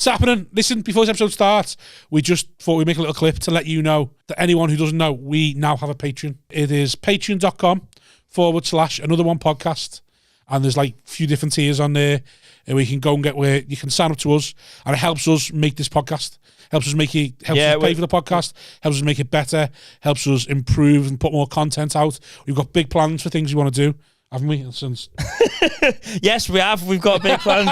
It's happening. Listen, before this episode starts, we just thought we'd make a little clip to let you know that anyone who doesn't know, we now have a Patreon. It is patreon.com/another one podcast. And there's like a few different tiers on there. And we can go and get where you can sign up to us. And it helps us make this podcast. Helps us us pay for the podcast. Helps us make it better. Helps us improve and put more content out. We've got big plans for things we want to do. Haven't we? Since yes, we have. We've got big plans.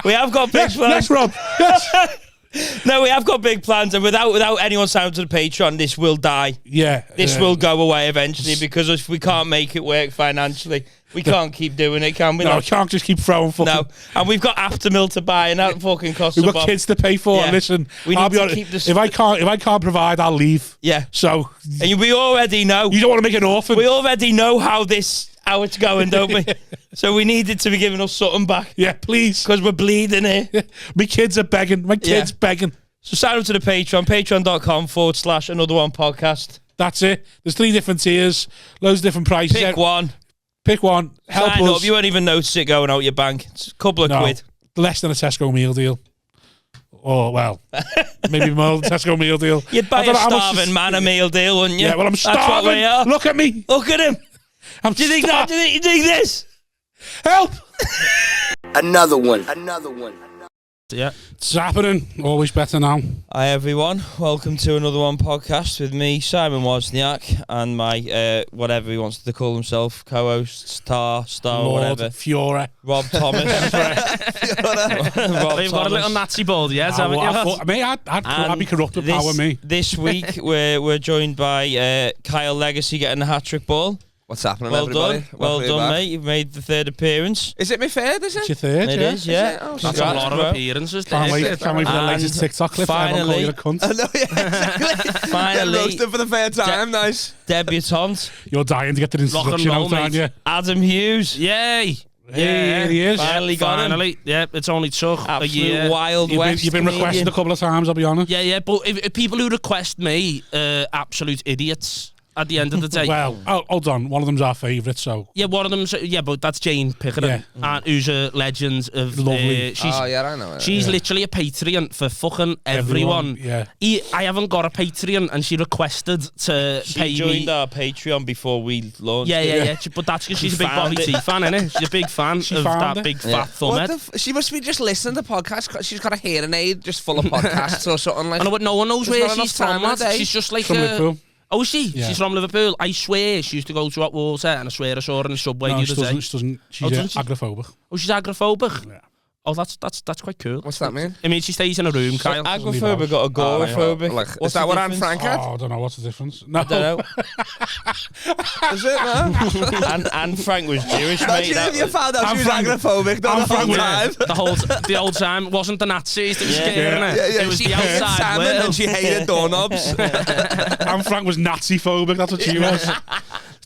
We have got big plans. Yes, Rob. Yes. No, we have got big plans, and without anyone signing to the Patreon, this will die. Yeah. This will go away eventually, because if we can't make it work financially, we can't keep doing it, can we? No, we can't just keep throwing fucking... No, and we've got Aftermill to buy, and that fucking costs We've got kids to pay for. Yeah. Listen, I'll be honest, if I can't provide, I'll leave. Yeah. So... And we already know... You don't want to make an orphan. We already know how it's going, don't we? So we needed to be giving us something back. Yeah, please. Because we're bleeding here. My kids are begging. My kids begging. So sign up to the Patreon, patreon.com/another one podcast. That's it. There's 3 different tiers, loads of different prices. Pick one. Help sign us. Up. You won't even notice it going out your bank. It's a couple of quid. Less than a Tesco meal deal. Or, well, maybe more than a Tesco meal deal. You'd buy a starving man a meal deal, wouldn't you? Yeah, well, I'm starving. That's what we are. Look at me. Look at him. Do you think that? Do you think this? Help. Another one. Yeah. It's happening. Always better now. Hi, everyone. Welcome to Another One podcast with me, Simon Wozniak, and my, whatever he wants to call himself, co-host, star, Lord, whatever. Fiore. Rob Thomas. We've got a little Nazi board, yes, haven't you? I'd be corrupt with power, me. This week, we're joined by Kyle Legacy getting the hat-trick ball. What's happening, well everybody? Done. Well done, mate. You've made the 3rd appearance. Is it my 3rd, is it? It's your 3rd, It is, yeah. Oh, that's a lot of appearances. Can't wait for the latest TikTok clip. Finally, you're a cunt. I know, yeah, exactly. Finally. Roasted for the 3rd time, nice. Debutante. You're dying to get the introduction out, aren't you? Adam Hughes. Yay! Here he is. Finally got him. Yeah, it's only took a year. Wild West. You've been requested a couple of times, I'll be honest. Yeah, but if people who request me, absolute idiots. At the end of the day. Well, hold on. One of them's our favourite, so... Yeah, one of them's... Yeah, but that's Jane Pickering, who's a legend of... Lovely. I know. She's literally a Patreon for fucking everyone. Yeah. I haven't got a Patreon, and she requested to pay me... She joined our Patreon before we launched Yeah. But that's because she's a big Bobby T fan, innit? She's a big fan of that big fat thumbhead. She must be just listening to podcasts. She's got a hearing aid just full of podcasts or something like that. I know, but no one knows where she's from, lad. She's just like... From Liverpool. Oh, is she? Yeah. She's from Liverpool. I swear she used to go to Water, and I swear I saw her in the subway the other day. She doesn't. She's agoraphobic. Oh, she's agoraphobic? Yeah. Oh, that's quite cool. What's that mean? I mean, she stays in a room, Kyle. Agoraphobic or agoraphobic? Is that what Anne Frank had? Oh, I don't know. What's the difference? No. I don't know. Is it, man? Anne Frank was Jewish, mate. You found out she was agoraphobic the whole time. The whole time. It wasn't the Nazis that was scaring her. It was she the outside salmon world. and she hated doorknobs. Anne Frank was Nazi phobic. That's what she was.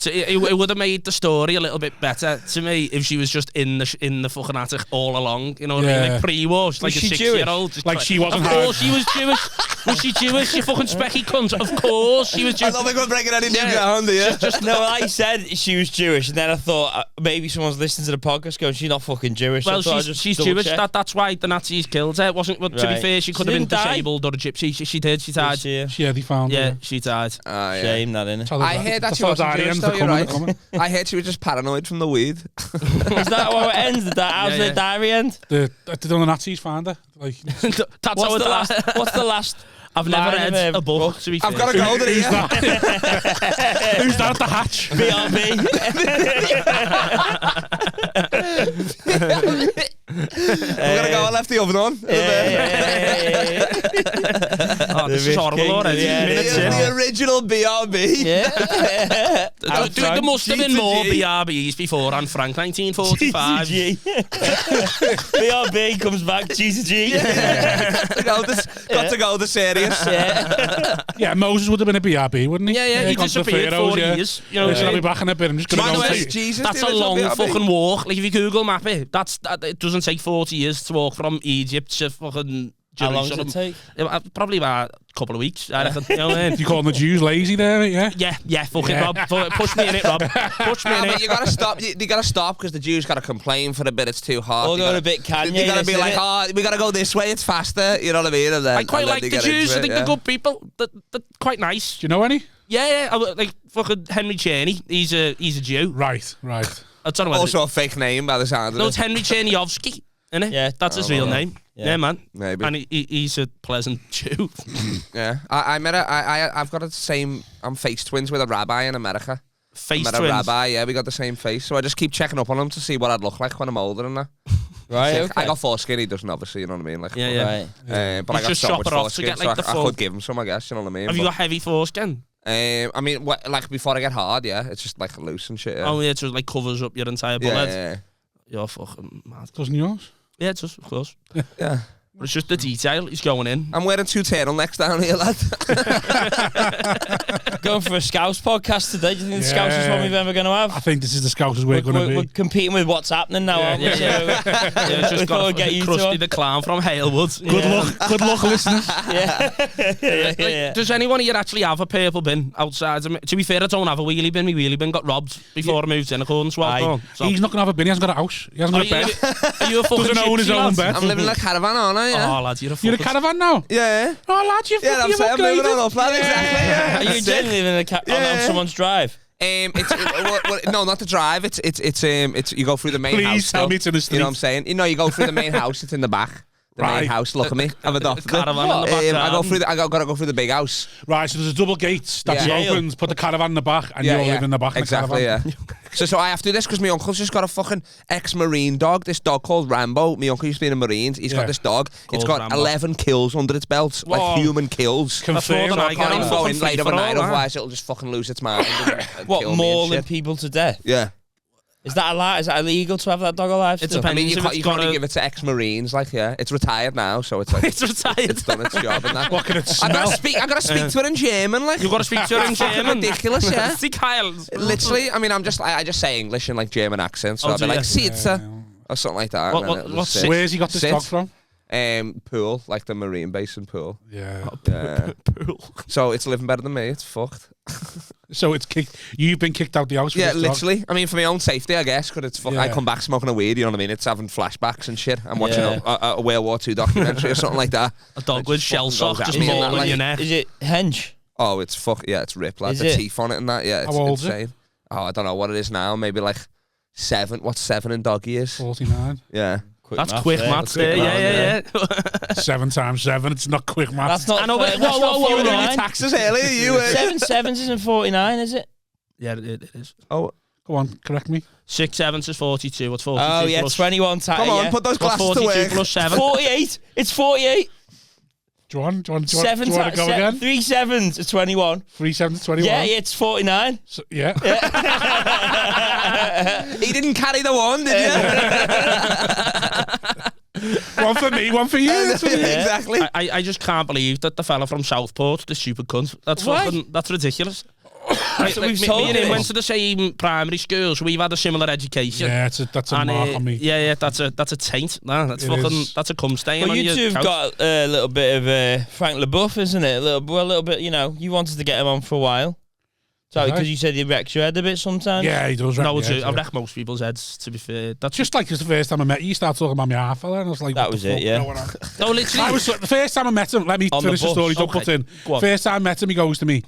So it would have made the story a little bit better to me if she was just in the fucking attic all along. You know what I mean? Like pre-war, she's like a 6-year-old. Like she wasn't. Of course she was Jewish. Was she Jewish? You fucking specky cunt. Of course she was Jewish. I don't think we're breaking any new ground here. No, I said she was Jewish, and then I thought maybe someone's listening to the podcast going, she's not fucking Jewish. Well, she's Jewish. That's why the Nazis killed her. It wasn't. Well, to be fair, she could have been disabled or a gypsy. She did. She died. They found her. Yeah, she died. Shame that, innit? I heard that she wasn't Jewish, though, you're right. I heard she was just paranoid from the weed. Is that how it ends? How's the diary end? The Nazis found her. Like, that's how it last. What's the last? I've never read a book, to be fair. I've got to go there. Who's that at the hatch? BRB. I'm going to go. I left the oven on. Oh, this is horrible already. The original BRB. Yeah. There must have been more BRBs before Anne Frank, 1945. BRB comes back, G2G. Got to go the serious. Yeah, Moses would have been a BRB, wouldn't he? Yeah, he disappeared 4 years. You know, I'll be back in a bit. I'm just going to go Jesus, that's a long fucking walk. Like, if you Google map it, it doesn't take 40 years to walk from Egypt to fucking How long does it take? Probably about a couple of weeks, I reckon. You know what I mean? You calling the Jews lazy there, yeah? Yeah, fucking Rob. Push me in it, Rob. Push me in it. You gotta stop. You gotta stop because the Jews gotta complain for a bit. It's too hot. Or go a bit Kanye. You gotta be like, oh, we gotta go this way. It's faster. You know what I mean? And then, I quite like the Jews. I think they're good people. They're quite nice. Do you know any? Yeah. Like fucking Henry Cheney. He's a Jew. Right. I don't know. Also a fake name by the sound of it. No, it's Henry Cherneyovsky, isn't it? Yeah, that's his real name. Yeah, man. Maybe. And he's a pleasant Jew. Yeah, I've got the same. I'm face twins with a rabbi in America. Face I met twins. a rabbi. Yeah, we got the same face. So I just keep checking up on him to see what I'd look like when I'm older and that. Right. Okay. I got foreskin. He doesn't, obviously. You know what I mean? Like, Yeah. Right. But I got just so chop much it off to foreskin, get, like, so the I full- could give him some. I guess you know what I mean. Have you got heavy foreskin? I mean, like before I get hard, yeah, it's just like loose and shit. Yeah. Oh yeah, it just like covers up your entire bullet. Yeah. You're fucking mad. Doesn't yours? Yeah, it does, of course. Yeah. But it's just the detail. He's going in. I'm wearing 2 turtlenecks down here, lad. Going for a Scouts podcast today. Do you think the Scouts is one we've ever going to have? I think this is the Scouts we're going to be. We're competing with what's happening now, aren't we? Yeah, We just thought got we'd get you Krusty to the Clown from Halewood. Good luck, listeners. Yeah. Does anyone here actually have a purple bin outside? To be fair, I don't have a wheelie bin. My wheelie bin got robbed before I moved in accordance with what Aye. so. He's not going to have a bin. He hasn't got a house. He hasn't got a bed. Are you a fucking Doesn't own his gypsy, own lad? bed. I'm living in a caravan, aren't I? Yeah. Oh, lad, you're You're a caravan now? Yeah. Oh, lad, you've Yeah, I'm saying I'm moving on up, lad. Exactly. Yeah. Are you genuinely living on someone's drive? No, not the drive. It's you go through the main house. Please tell me it's in the street. You know what I'm saying? You go through the main house. It's in the back. The main house. Look at me. I've adopted it. Caravan in the back I go garden. through. Gotta go through the big house. Right, so there's a double gate that Yeah. opens, put the caravan in the back, and you all live in the back Exactly, of the caravan. yeah. So I have to do this because my uncle's just got a fucking ex-marine dog. This dog called Rambo. My uncle used to be in the Marines. He's got this dog. It's got Rambo. 11 kills under its belt, Whoa. like human kills. That's more than I I get can't on even go in fucking late of a FIFA night, all, otherwise it'll just fucking lose its mind. and What, kill me more and than shit. people to death? Yeah. Is that is that illegal to have that dog alive? It still? depends. I mean, you if can't, it's you got can't really a- give it to ex-marines, like, yeah. It's retired now, so it's like... It's retired. It's done its job and that. What can it I smell? gotta speak to her in German, like... You've got to speak to her in Fucking German. ridiculous, yeah. See, Kyle. Literally, I mean, I just say English in, like, German accent, so Oh, I'll be do like, you? Sitza, or something like that. What- and then what- it'll what's just sit. Where's he got this Sit. dog from? Pool, like the Marine Basin pool. Yeah. Yeah. So it's living better than me. It's fucked. So it's kicked. You've been kicked out the house. For Yeah, this dog. literally. I mean, for my own safety, I guess, because it's I Yeah. come back smoking a weed. You know what I mean? It's having flashbacks and shit. I'm watching Yeah. a World War II documentary or something like that. A dog with shell fucking goes shock at just me and that, mauling like- your neck. Is it henge? Oh, it's it's ripped. Like Is the it? teeth on it and that. Yeah, it's How old is it? insane. Oh, I don't know what it is now. Maybe like 7. What's 7 in dog years? 49. Yeah. That's maths, quick eh? maths quick there. maths, Yeah. 7 times 7. It's not quick maths. That's not. I know, but- that's whoa, not whoa, whoa, 49. Taxes earlier. You. 7 sevens isn't 49, is it? Yeah, it is. Oh, Go on, correct me. 6 sevens is 42. What's 42 Oh yeah, plus? 21 times. come on, yeah. put those What's glasses to 42 work. plus 7? 48. It's 48. Do you want to 7 go times again? 3 sevens is 21. 3 7 to 21. Yeah, it's 49. So, yeah. He didn't carry the one, did you? One for me, one for you. That's what it is. Exactly. I just can't believe that the fella from Southport, the stupid cunt, that's ridiculous. That's what we've told me and him you. went to the same primary school, so we've had a similar education. Yeah, that's a mark on me. Yeah, that's a taint. Nah, that's It fucking is. that's a cum stain. Well, on you your two have couch. got a little bit of Frank LaBeouf, isn't it? A little bit, you know, you wanted to get him on for a while. Sorry, because you said he wrecks your head a bit sometimes. Yeah, he does. No, yeah, I wreck most people's heads, to be fair. That's Just like it's the first time I met you, you started talking about my half fella, and I was like, That what was the it, fuck yeah. going on? no, literally. I was the first time I met him. Let me On the finish the bus. story. Don't Okay. put in. Go on. First time I met him, he goes to me,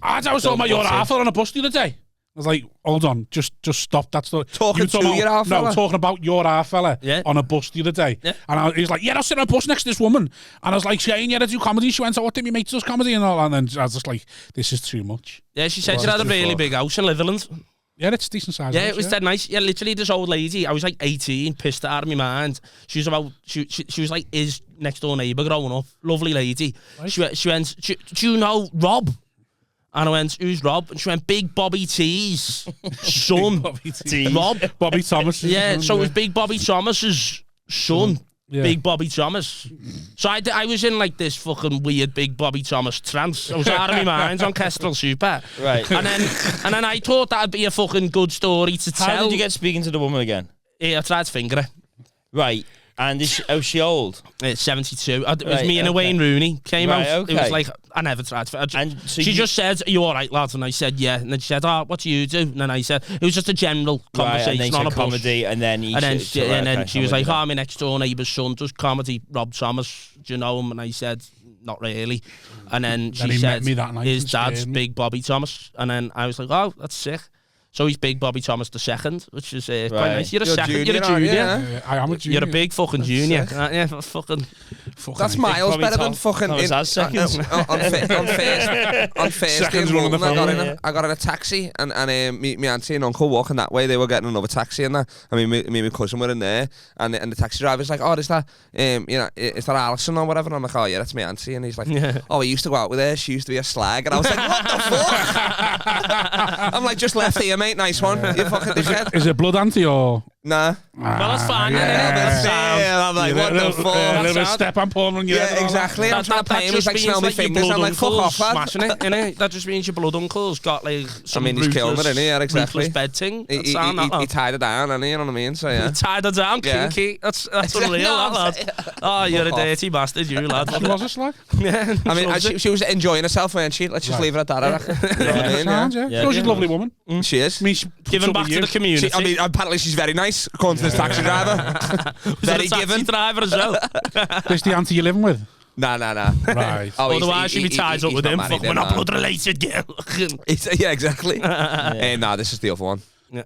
I was talking about your half fella on a bus the other day. I was like, hold on, just stop that story. Talking You to about, your half fella? No, talking about your half fella Yeah. on a bus the other day. Yeah. And he was like, yeah, I was sitting on a bus next to this woman. And I was like, saying, yeah, I do comedy. She went, oh, what did my mate does comedy and all? And then I was just like, this is too much. Yeah, she said Well, she had a too really far. big house in Litherland. Yeah, it's decent size. Yeah, house, it was dead nice. Yeah, literally, this old lady, I was like 18, pissed out of my mind. She was about, she was like his next door neighbour growing up. Lovely lady. Right. She went, do you know Rob? And I went, who's Rob? And she went, Big Bobby T's son. Bobby T. Rob. Bobby Thomas. Yeah, so it was Big Bobby Thomas's son. Yeah. Big Bobby Thomas. So I was in like this fucking weird Big Bobby Thomas trance. I was out of my mind on Kestrel Super. Right. And then I thought that'd be a fucking good story to tell. How did you get speaking to the woman again? Yeah, I tried to finger her. Right. And she old? 72. It was me and Wayne Rooney came out. Okay. It was like, I never tried to... And so she just said, are you all right, lads? And I said, yeah. And then she said, what do you do? And then I said, it was just a general conversation on a comedy, bus. And then she was like, my next door neighbour's son does comedy, Rob Thomas. Do you know him? And I said, not really. And then she said, his dad's Big Bobby Thomas. And then I was like, oh, that's sick. So he's Big Bobby Thomas II, which is quite nice. You're a second, you're a junior. Yeah, I am a junior. You're a big fucking junior. Yeah, fucking. That's miles better than fucking. On seconds. On first day in London, I got in a taxi, and me auntie and uncle walking that way. They were getting another taxi and that. I mean, me and my cousin were in there, and the taxi driver's like, "Oh, is that is that Alison or whatever?" And I'm like, "Oh yeah, that's my auntie." And he's like, "Oh, I used to go out with her. She used to be a slag." And I was like, "What the fuck?" I'm like, "Just left here, mate. Nice one. You fucking dickhead." Is it blood auntie or? Nah. Well, that's fine. Yeah, I'm like, what the fuck? A little bit step and palm on your head. Yeah, exactly. I'm trying to pay him. He's like, smell my fingers. I'm like, fuck off, lad. Smashing it, innit? That just means your blood uncle's got like some he's killing it, innit? Yeah, exactly. bed thing. He tied it down, and you know what I mean? So yeah. He tied it down, kinky. That's unreal, lad. Oh, you're a dirty bastard, you lad. What was this like? Yeah. I mean, she was enjoying herself, weren't she? Let's just leave it at that, I reckon. You know what I mean? Yeah. She's a lovely woman. She is. Giving back to the community. I mean, apparently she's very nice, according to this taxi driver. Very given. Driver as well. This the auntie you're living with? Nah. Right. Otherwise she'd be tied up with him. Fuck, we're not blood related, girl. Yeah, exactly. Nah, this is the other one. Yeah.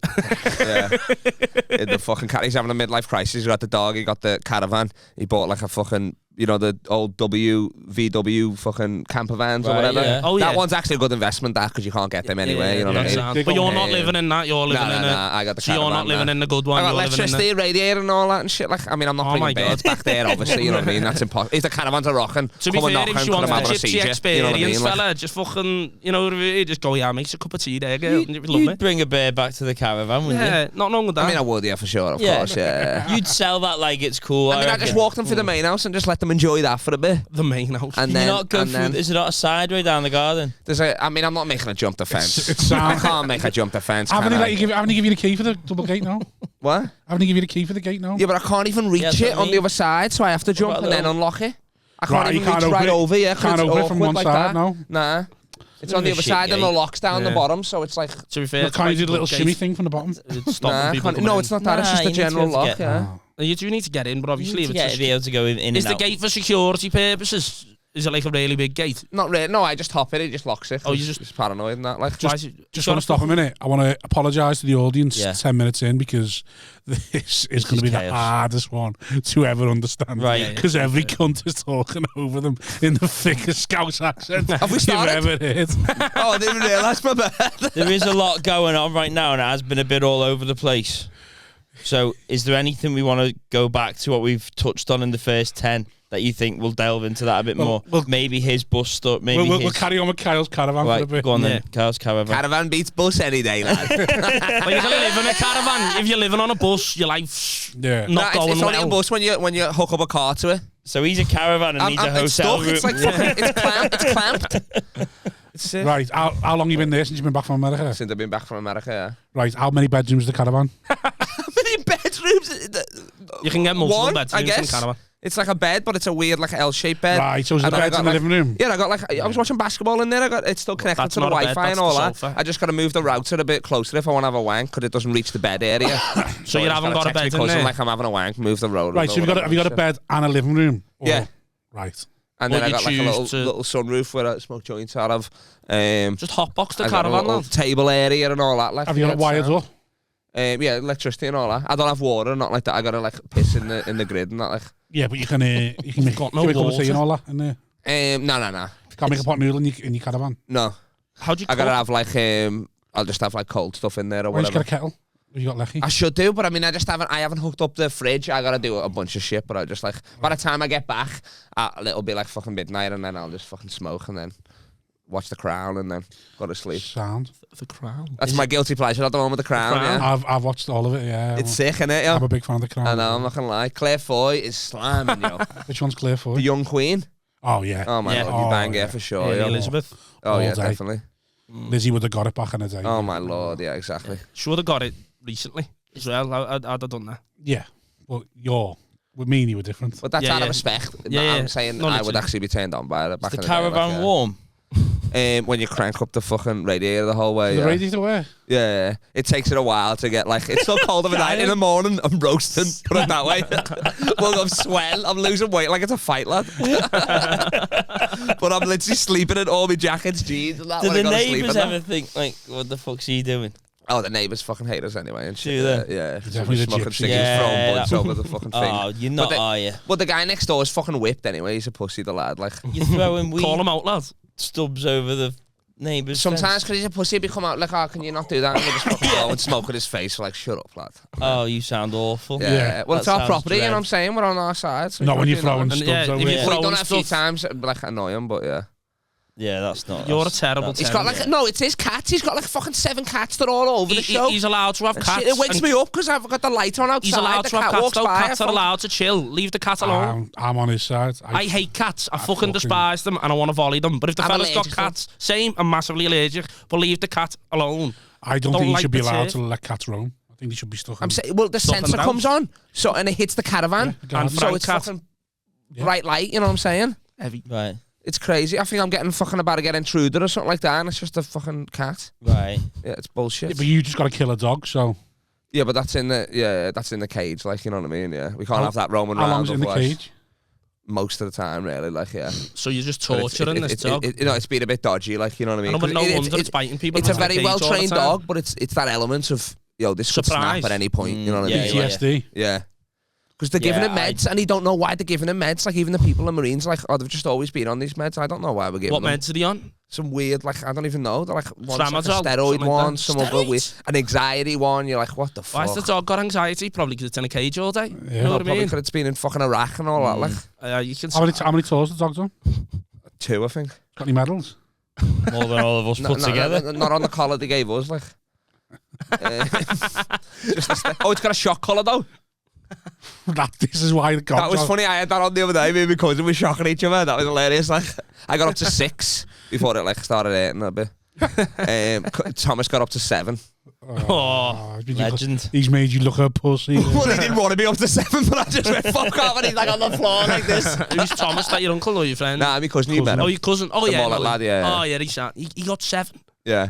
In the fucking car, he's having a midlife crisis. He got the dog, he got the caravan. He bought like a fucking, you know, the old VW fucking camper vans or whatever. Yeah. Oh, yeah. That one's actually a good investment, that, because you can't get them anyway. You know what I mean? But you're not living in that. You're living in a. I got the so caravan. you're not living in the good one. I got you're electricity, radiator, and all that and shit. Like, I mean, I'm not bringing birds back there, obviously. You know what I mean? That's impossible. If the caravans are rocking, to be fair, if she wants the gypsy experience, fella, just fucking, you know, just go, yeah, make a cup of tea there, girl. You'd bring a bear back to the caravan, wouldn't you? Yeah, not wrong with that. I mean, I would, yeah, for sure, of course, yeah. You'd sell that like it's cool. I mean, I just walked them through the main house and just let them enjoy that for a bit. The main house. And Can you not go through? Is it not a side way down the garden? I mean, I'm not making a jump the fence. It's I can't make a jump the fence. Haven't he give you the key for the double gate now? What? Haven't he give you the key for the gate now? Yeah, but I can't even reach it on the other side, so I have to jump and then unlock it. I can't even reach right over. Yeah, can't open it from one side. No. Nah. It's on the other side and the lock's down the bottom, so it's like. To be fair, can't you do the little shimmy thing from the bottom? No, it's not that. It's just a general lock. Yeah. You do need to get in, but obviously, to be able to go in. Is the gate for security purposes? Is it like a really big gate? Not really. No, I just hop it. It just locks it. Oh, you just paranoid and that. Like, just want to stop a minute. I want to apologise to the audience 10 minutes in, because this is going to be the hardest one to ever understand. Right. Because every cunt is talking over them in the thickest Scouse accent have we started? you've ever heard. Oh, I didn't realise my bad. There is a lot going on right now, and it has been a bit all over the place. So, is there anything we want to go back to what we've touched on in the first 10? That you think we'll delve into that a bit more? Maybe his bus stuff. Maybe we'll carry on with Kyle's caravan for a bit. Go on then, Kyle's caravan. Caravan beats bus any day, lad. Well, you're gonna live in a caravan. If you're living on a bus, your life's not going it's well. It's only a bus when you hook up a car to it. So he's a caravan and needs a hotel room. It's like it's clamped. It's right. How long you been there since you've been back from America? Since I've been back from America, yeah. Right. How many bedrooms is the caravan? How many bedrooms? You can get multiple bedrooms, I guess. in caravan. It's like a bed, but it's a weird, like, L-shaped bed. Right, so is the bed in the living room? Yeah, I was watching basketball in there. It's still connected to the Wi-Fi and all that. I just got to move the router a bit closer if I want to have a wank, because it doesn't reach the bed area. So you haven't got a bed in there? Like I'm having a wank, move the router. Right, so have you got a bed and a living room? Yeah. Right. And then I got like a little sunroof where I smoke joints out of. Just hotbox the caravan, a table area and all that. Like, have you got it wired up? Yeah, electricity and all that. I don't have water, not like that. I gotta like piss in the grid and that. Like. Yeah, but you can make a cup of tea and all that in there. No. Can't make a pot noodle in your caravan. No. How'd you? I gotta have like I'll just have like cold stuff in there or whatever. You got a kettle. Have you got lecky? I should do, but I mean, I haven't hooked up the fridge. I gotta do a bunch of shit, but I just like by the time I get back, it'll be like fucking midnight, and then I'll just fucking smoke and then watch The Crown and then go to sleep. Sound. The Crown. That's my guilty pleasure at the moment. The Crown. Yeah. I've watched all of it. Yeah. It's sick, innit? Yeah. I'm a big fan of The Crown. I know. I'm not gonna lie. Claire Foy is slamming, yo. Which one's Claire Foy? The young queen. Oh yeah. Oh my lord, you bang for sure. Yeah, Elizabeth. Oh yeah, definitely. Lizzie would have got it back in the day. Oh my lord, yeah, exactly. She would have got it recently as well. I'd have done that. Yeah. Well, you're With me and you were different. But that's out of respect. I'm saying I would actually be turned on by it. Is the caravan warm? When you crank up the fucking radiator the whole way. The radiator where? Yeah. It takes it a while to get it's still cold of a night in the morning. I'm roasting, put it that way. Well, I'm sweating. I'm losing weight like it's a fight, lad. But I'm literally sleeping in all my jackets, jeans, and that. Do the neighbours ever think what the fuck's he doing? Oh, the neighbours fucking hate us anyway and shit. Yeah. Definitely the smoking gypsy. cigarettes, throwing buds over the fucking thing. Oh, you're not, are you? But the guy next door is fucking whipped anyway. He's a pussy, the lad. You're throwing weed. Call him out, lad. Stubs over the neighbours. Sometimes because he's a pussy, he'll come out can you not do that? And we'll just fucking blow and smoke in his face. Shut up, lad. Oh, you sound awful. Yeah. Well, it's our property, you know what I'm saying? We're on our side. So not when you're throwing stubs over. We've done it a few times, annoy him, but yeah. Yeah, that's not. You're a terrible. He's got no, it's his cats. He's got fucking 7 cats that are all over the show. He's allowed to have cats. It wakes me up because I've got the light on outside. He's allowed to have cats. Cats are allowed to chill. Leave the cat alone. I'm on his side. I hate cats. I fucking despise them and I want to volley them. But if the fella's got cats, same. I'm massively allergic. But leave the cat alone. I don't think he should be allowed to let cats roam. I think he should be stuck. I'm saying, well, the sensor comes on, and it hits the caravan, and so it's fucking bright light. You know what I'm saying? Heavy. Right. It's crazy. I think I'm getting fucking about to get intruder or something like that, and it's just a fucking cat. Right. Yeah, it's bullshit. Yeah, but you just got to kill a dog, so. Yeah, but that's in the cage, you know what I mean? Yeah, we can't have that roaming around. How long's in the cage? Most of the time, really, yeah. So you're just torturing this dog? It's been a bit dodgy, you know what I mean? But no wonder it's biting people. It's a very well-trained dog, but it's that element of, this could snap at any point, you know what I mean? PTSD. Yeah. Because they're giving him meds, and he don't know why they're giving him meds. Even the people in Marines, they've just always been on these meds. I don't know why we're giving them. What meds are they on? Some weird, I don't even know. They're one's a Tramadol, steroid one, some other weird, an anxiety one. You're what the fuck? Why's the dog got anxiety? Probably because it's in a cage all day. Yeah. You know what I probably mean? because it's been in fucking Iraq and all that. You can How many tours the dog's on? 2, I think. Got any medals? More than all of us put together. Not on the collar they gave us, it's got a shock collar though. This is why the cops. That was funny. I had that on the other day. Me and my cousin were shocking each other. That was hilarious. I got up to 6 before it started hurting a bit. Thomas got up to 7. Oh, legend. He's made you look a pussy. Well, he didn't want to be up to 7, but I just went fuck off, and he's on the floor like this. Who's Thomas? That your uncle or your friend? Nah, my cousin. You met him. Oh, your cousin. Oh, yeah. The lad, yeah. Oh, yeah. He got 7. Yeah.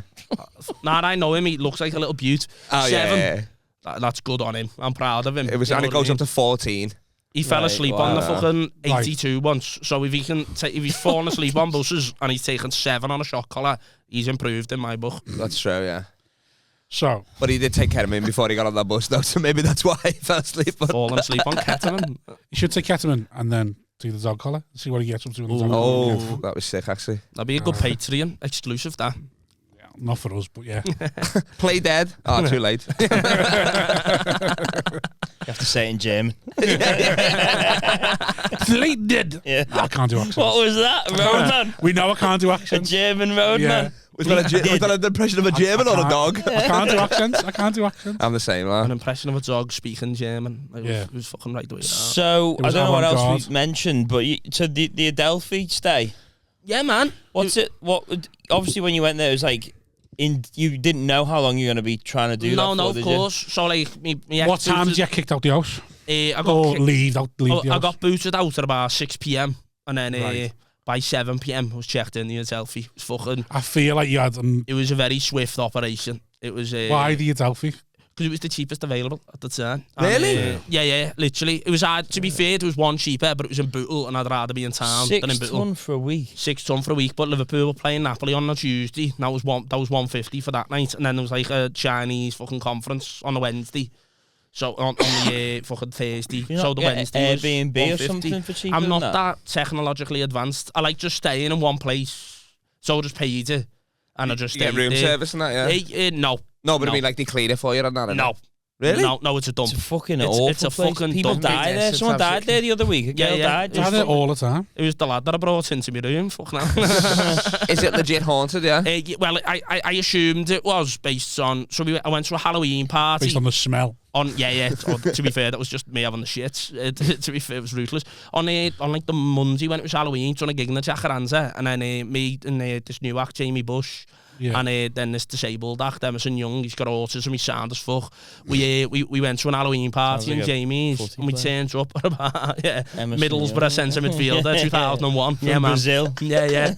Nah, I know him. He looks like a little beaut. Oh, 7. Yeah. That's good on him. I'm proud of him. It was, and it goes up to 14. He fell asleep on the fucking 82 once. So if he's fallen asleep on buses and he's taken 7 on a shock collar, he's improved in my book. That's true, yeah. So, but he did take ketamine before he got on that bus, though. So maybe that's why he fell asleep. Fallen asleep on ketamine. You should take ketamine and then do the dog collar. See what he gets up to. Oh, that was sick, actually. That'd be a good Patreon exclusive. That. Not for us, but yeah. Play dead. Oh, too late. You have to say it in German. Play dead. Yeah. I can't do accents. What was that? Roadman? We know I can't do accents. A German roadman? Yeah. Was that an impression of a German or a dog? I can't do accents. I'm the same, man. An impression of a dog speaking German. It was fucking right the way. So, I don't know what else we mentioned, but the Adelphi stay. Yeah, man. Obviously, when you went there, it was you didn't know how long you're going to be trying to do that for, of course. So, what time did you get kicked out the house? I got booted out at about 6 p.m. and then by 7 p.m. I was checked in the Adelphi. It was fucking. I feel like you had. It was a very swift operation. It was. Why the Adelphi? Because it was the cheapest available at the time. Really? Yeah, literally. It was hard. To be fair, there was one cheaper, but it was in Bootle, and I'd rather be in town than in Bootle. 6 ton for a week. 6 ton for a week, but Liverpool were playing Napoli on a Tuesday. And that was 150 for that night, and then there was a Chinese fucking conference on a Wednesday. So on the fucking Thursday. So the Wednesday Airbnb was or something for cheaper. I'm not that technologically advanced. I like just staying in one place. So I just paid it, and I just stayed room there. Service and that, yeah. No. No, but I mean they clean it for you and that. No. Really? No, it's a dump. It's a fucking awful It's a place. fucking People dump. die there. Someone died there the other week. A girl died. Died there all the time. It was the lad that I brought into my room. Fuck now. Is it legit haunted? Yeah. Well, I assumed it was based on. So I went to a Halloween party. Based on the smell. To be fair, that was just me having the shits. To be fair, it was ruthless. On like the Monday when it was Halloween, done a gig in the Jacaranza, and then me and this new act, Jamie Bush, And then this disabled act, Emerson Young, he's got autism, he's sound as fuck. We went to an Halloween party in Jamie's, and we turned up at about, Middlesbrough centre midfielder, 2001. From Brazil. Yeah.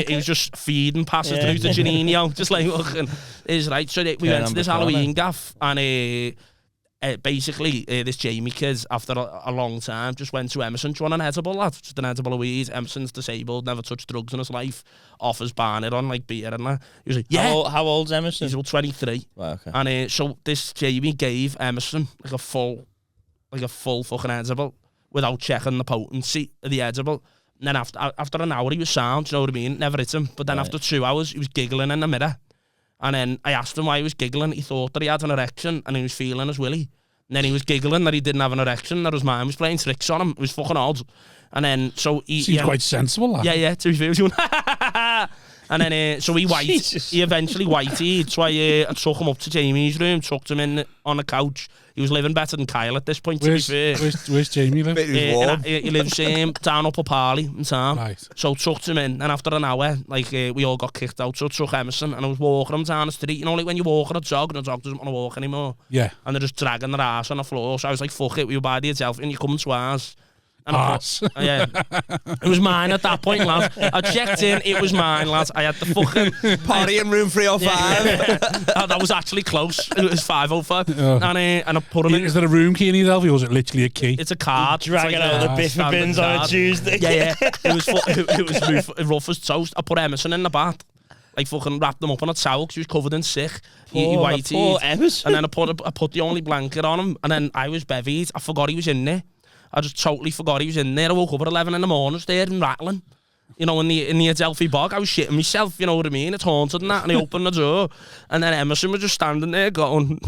He was just feeding passes through to Janino, just like, looking. Is right. So we went to this Halloween gaff, and basically, this Jamie kid, after a long time, just went to Emerson. Do you want an edible, lad? Just an edible of weed. Emerson's disabled, never touched drugs in his life. Offers buying it on, like, beer and that. He was like, yeah. How old's Emerson? He's about 23. Wow, okay. And so this Jamie gave Emerson, like a full fucking edible, without checking the potency of the edible. And then after an hour, he was sound, do you know what I mean? Never hit him. But then after 2 hours, he was giggling in the mirror. And then I asked him why he was giggling. He thought that he had an erection and he was feeling his willy. And then he was giggling that he didn't have an erection, that his mind was playing tricks on him. It was fucking odd. And then, so he... Seems quite sensible, that. Yeah, to be fair, he was going, and then, so he eventually whited. So I took him up to Jamie's room, tucked him in on the couch. He was living better than Kyle at this point, to be fair. Where's Jamie live? He lives down Upper Parley in town. Right. So tucked him in, and after an hour, like, we all got kicked out, so took Emerson, and I was walking him down the street. You know, like when you walk on a dog, and the dog doesn't want to walk anymore. Yeah. And they're just dragging their ass on the floor. So I was like, fuck it, we were by the Adelphi, and you come to ours. And yeah, it was mine at that point, lad. I checked in, it was mine, lad. I had the fucking party in room 305. Yeah. That was actually close. It was 505. And I put him in. Is there a room key in Adelphi, or was it literally a key? It's a card. Dragging out the biffa bins on a Tuesday. Yeah. It was rough as toast. I put Emerson in the bath. Like fucking wrapped him up on a towel because he was covered in sick. He whitey. Poor Emerson. And then I put the only blanket on him, and then I was bevied. I forgot he was in there. I just totally forgot he was in there. I woke up at 11 in the morning, staring and rattling. You know, in the Adelphi bog, I was shitting myself, you know what I mean? It's haunted and that, and I opened the door, and then Emerson was just standing there going...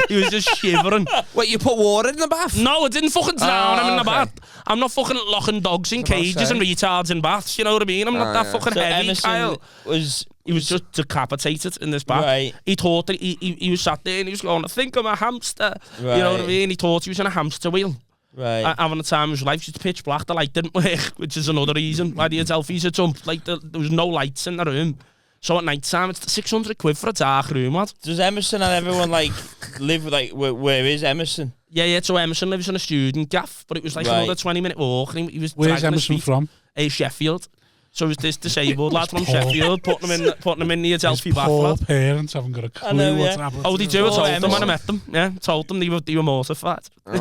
He was just shivering. Wait, you put water in the bath? No, I didn't fucking drown him in the bath. I'm not fucking locking dogs in cages and retards in baths, you know what I mean? I'm not that fucking heavy, Emerson Kyle. He was just decapitated in this bath. Right. He thought that he was sat there and he was going, I think I'm a hamster. Right. You know what I mean? He thought he was in a hamster wheel. Right. Having the time of his life. It's pitch black. The light didn't work, which is another reason why the Adelphi's a jump. Like, there was no lights in the room. So at night time, it's 600 quid for a dark room, lad. Does Emerson and everyone, like, live, like, where is Emerson? Yeah, so Emerson lives in a student gaff, but it was like another 20-minute walk. And he was Where's Emerson from? Sheffield. So it was this disabled lad from Sheffield putting him in the Adelphi bath, poor lad. Parents haven't got a clue what's happening. Oh, they do. I told them when I met them. Yeah, told them they were mortified. Oh,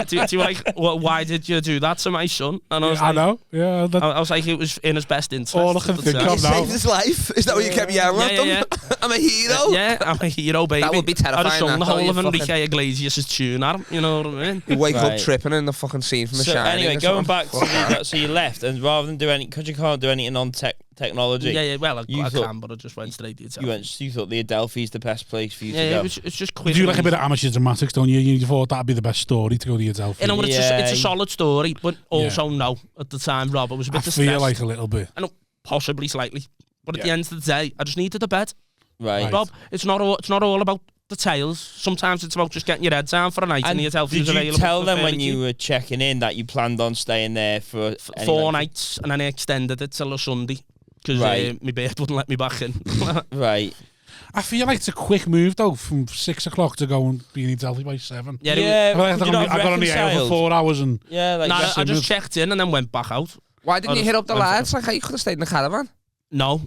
do you like, why did you do that to my son? And I was like, I know. Yeah. I was like, it was in his best interest. All I can think of now. You saved his life? Is that what you kept yelling at them? Yeah. I'm a hero? Yeah, I'm a hero, baby. That would be terrifying. I'd have sung the whole of Enrique Iglesias' tune at him, you know what I mean? You wake up tripping in the fucking scene from The Shining. Anyway, going back to that, so you left, and rather than do any, because you can't do anything on technology. Yeah, well, I can, but I just went straight to the Adelphi. You thought the Adelphi's the best place for you to go? Yeah, it's just quick. You do like a bit of amateur dramatics, don't you? You thought that'd be the best story to go to the Adelphi. You know, it's a solid story, but also no. At the time, Rob, I was a bit distressed. I feel like a little bit. I know, possibly slightly. But at the end of the day, I just needed a bed. Right. Rob, it's not all about the tales. Sometimes it's about just getting your head down for a night and the Adelphi's available. Did you tell them when you were checking in that you planned on staying there for 4 nights, and then I extended it till a Sunday because my bed wouldn't let me back in. Right. I feel like it's a quick move though, from 6 o'clock to go and be in Adelphi by 7. Yeah. I got on the air for 4 hours and I just checked in and then went back out. Why didn't you hit up the lads? Like, you could have stayed in the caravan. No.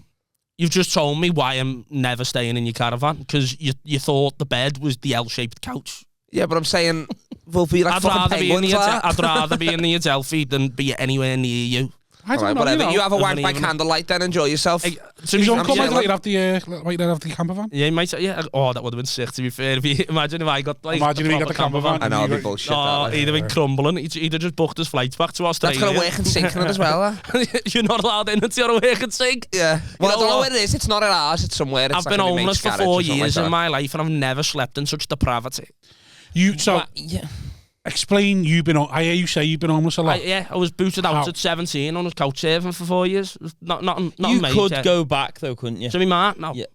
You've just told me why I'm never staying in your caravan, because you thought the bed was the L-shaped couch. Yeah, but I'm saying we'll be like fucking penguins. I'd rather be in the Adelphi than be anywhere near you. I don't know, whatever. You have a wank by candlelight then, enjoy yourself. So you don't come right after the camper van? Yeah, you might say, Oh, that would have been sick, to be fair. Imagine if I got like Imagine if you got the camper van. I know, it'd be bullshit. He'd have been crumbling. He'd have just booked his flights back to Australia. That's got a work and sink in it as well. You're not allowed in it, you're a work and sink. Yeah. Well, I don't know where it is. It's not at ours, it's somewhere. I've been homeless for 4 years in my life and I've never slept in such depravity. Explain, I hear you say you've been homeless a lot. I was booted out at 17 on a couch surfing for 4 years. Not you major. could go back though, couldn't you? To me, Mark, no. Yeah.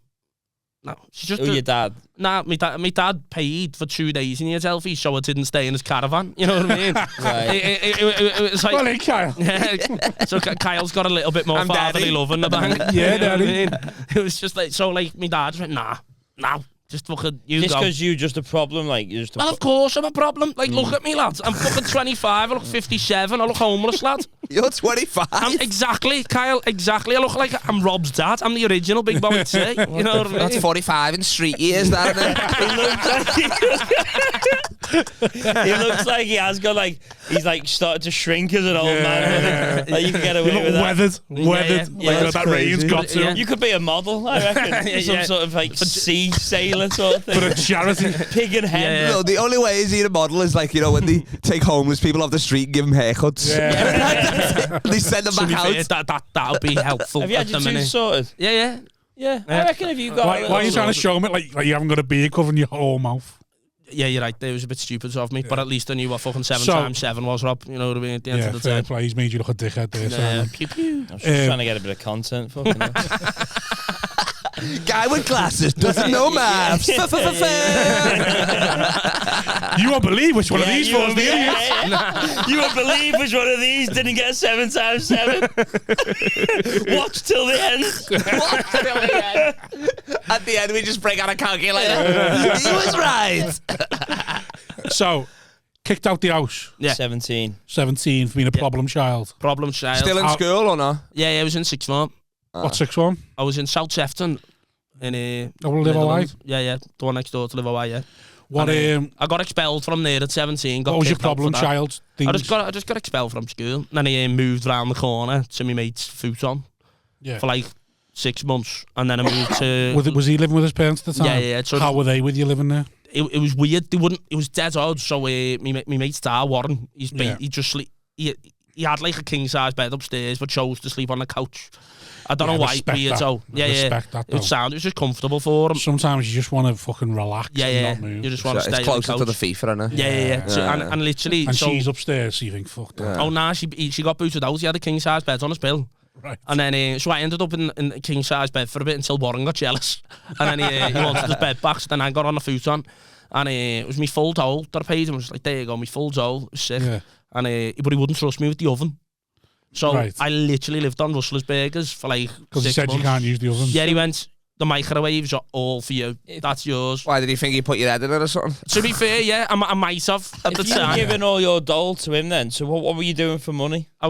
No, she's just your dad? Nah, my dad paid for 2 days in Adelphi, so I didn't stay in his caravan. You know what I mean? Right. It was like, well, hey, Kyle. So Kyle's got a little bit more fatherly love in the bank. Yeah, you know what I Daddy. mean? It was just like, so like, my dad just went, nah, just fucking, you Just go. because you're just a problem, like, you're just a Well, of course I'm a problem. Like, look at me, lads. I'm fucking 25, I look 57, I look homeless, lad. You're 25. Exactly, Kyle, exactly. I look like I'm Rob's dad. I'm the original Big Bobby T. You know what I mean? That's 45 in street years, that, He looks like he has got like he's like started to shrink as an old man. Like you can get away with that. Weathered. Yeah, Like that rain's got to. Yeah. You could be a model, I reckon. Some sort of like sea sailor sort of thing. For a charity. Pig and hen. Yeah. No, the only way is he a model is like, you know, when they take homeless people off the street and give them haircuts. Yeah. They send them back out. That would be helpful. Have you had your tooth sorted? Yeah. Yeah. I reckon if you got Why are you trying to show me like you haven't got a beard covering your whole mouth? Yeah, you're right. It was a bit stupid of me, but at least I knew what fucking 7 times 7 was, Rob. You know what I mean? At the end of the fair day. play. He's made you look a dickhead there. Yeah. Simon. Pew pew. I was just trying to get a bit of content. Fucking hell. Guy with glasses doesn't know maths. You won't believe which one of these was the idiot. You won't believe which one of these didn't get 7 times 7. Watch till the end. Watch till the end. At the end, we just break out a calculator. He was right. So, kicked out the house. Yeah. 17. 17 for being a problem child. Problem child. Still in school or not? Yeah, I was in 6th form. What, 6th form? I was in South Sefton. In Live Away? Yeah. The one next door to Live Away, yeah. What, I got expelled from there at 17. Got what was your kicked out problem for that. child? I just got expelled from school. And then I moved round the corner to my mate's futon for like 6 months. And then I moved to... Was he living with his parents at the time? Yeah. So how were they with you living there? It was weird. They wouldn't... It was dead odd. So my mate's dad, Warren, he just sleep... He had like a king-size bed upstairs, but chose to sleep on the couch. I don't know why. Weirdo. Respect that, though. It was just comfortable for him. Sometimes you just want to fucking relax and not move. You just want to stay It's closer on to the the couch. FIFA, isn't it? Yeah. So, and literally... And she's upstairs, so you think, fuck that. Oh, nah, she got booted out. He had a king-size bed on his bill. Right. And then, so I ended up in a king-size bed for a bit until Warren got jealous. And then he wanted his bed back, so then I got on the futon. And it was my full dole that I paid him. I was like, there you go, my full dole. It was sick. Yeah. And but he wouldn't trust me with the oven. So Right. I literally lived on Russell's Burgers for like 6 months. Because he said you can't use the oven. Yeah, he went, the microwaves are all for you. That's yours. Why did he think he put your head in it or something? To be fair, yeah, I might have at the If you were time. giving all your dole to him then, so what were you doing for money? I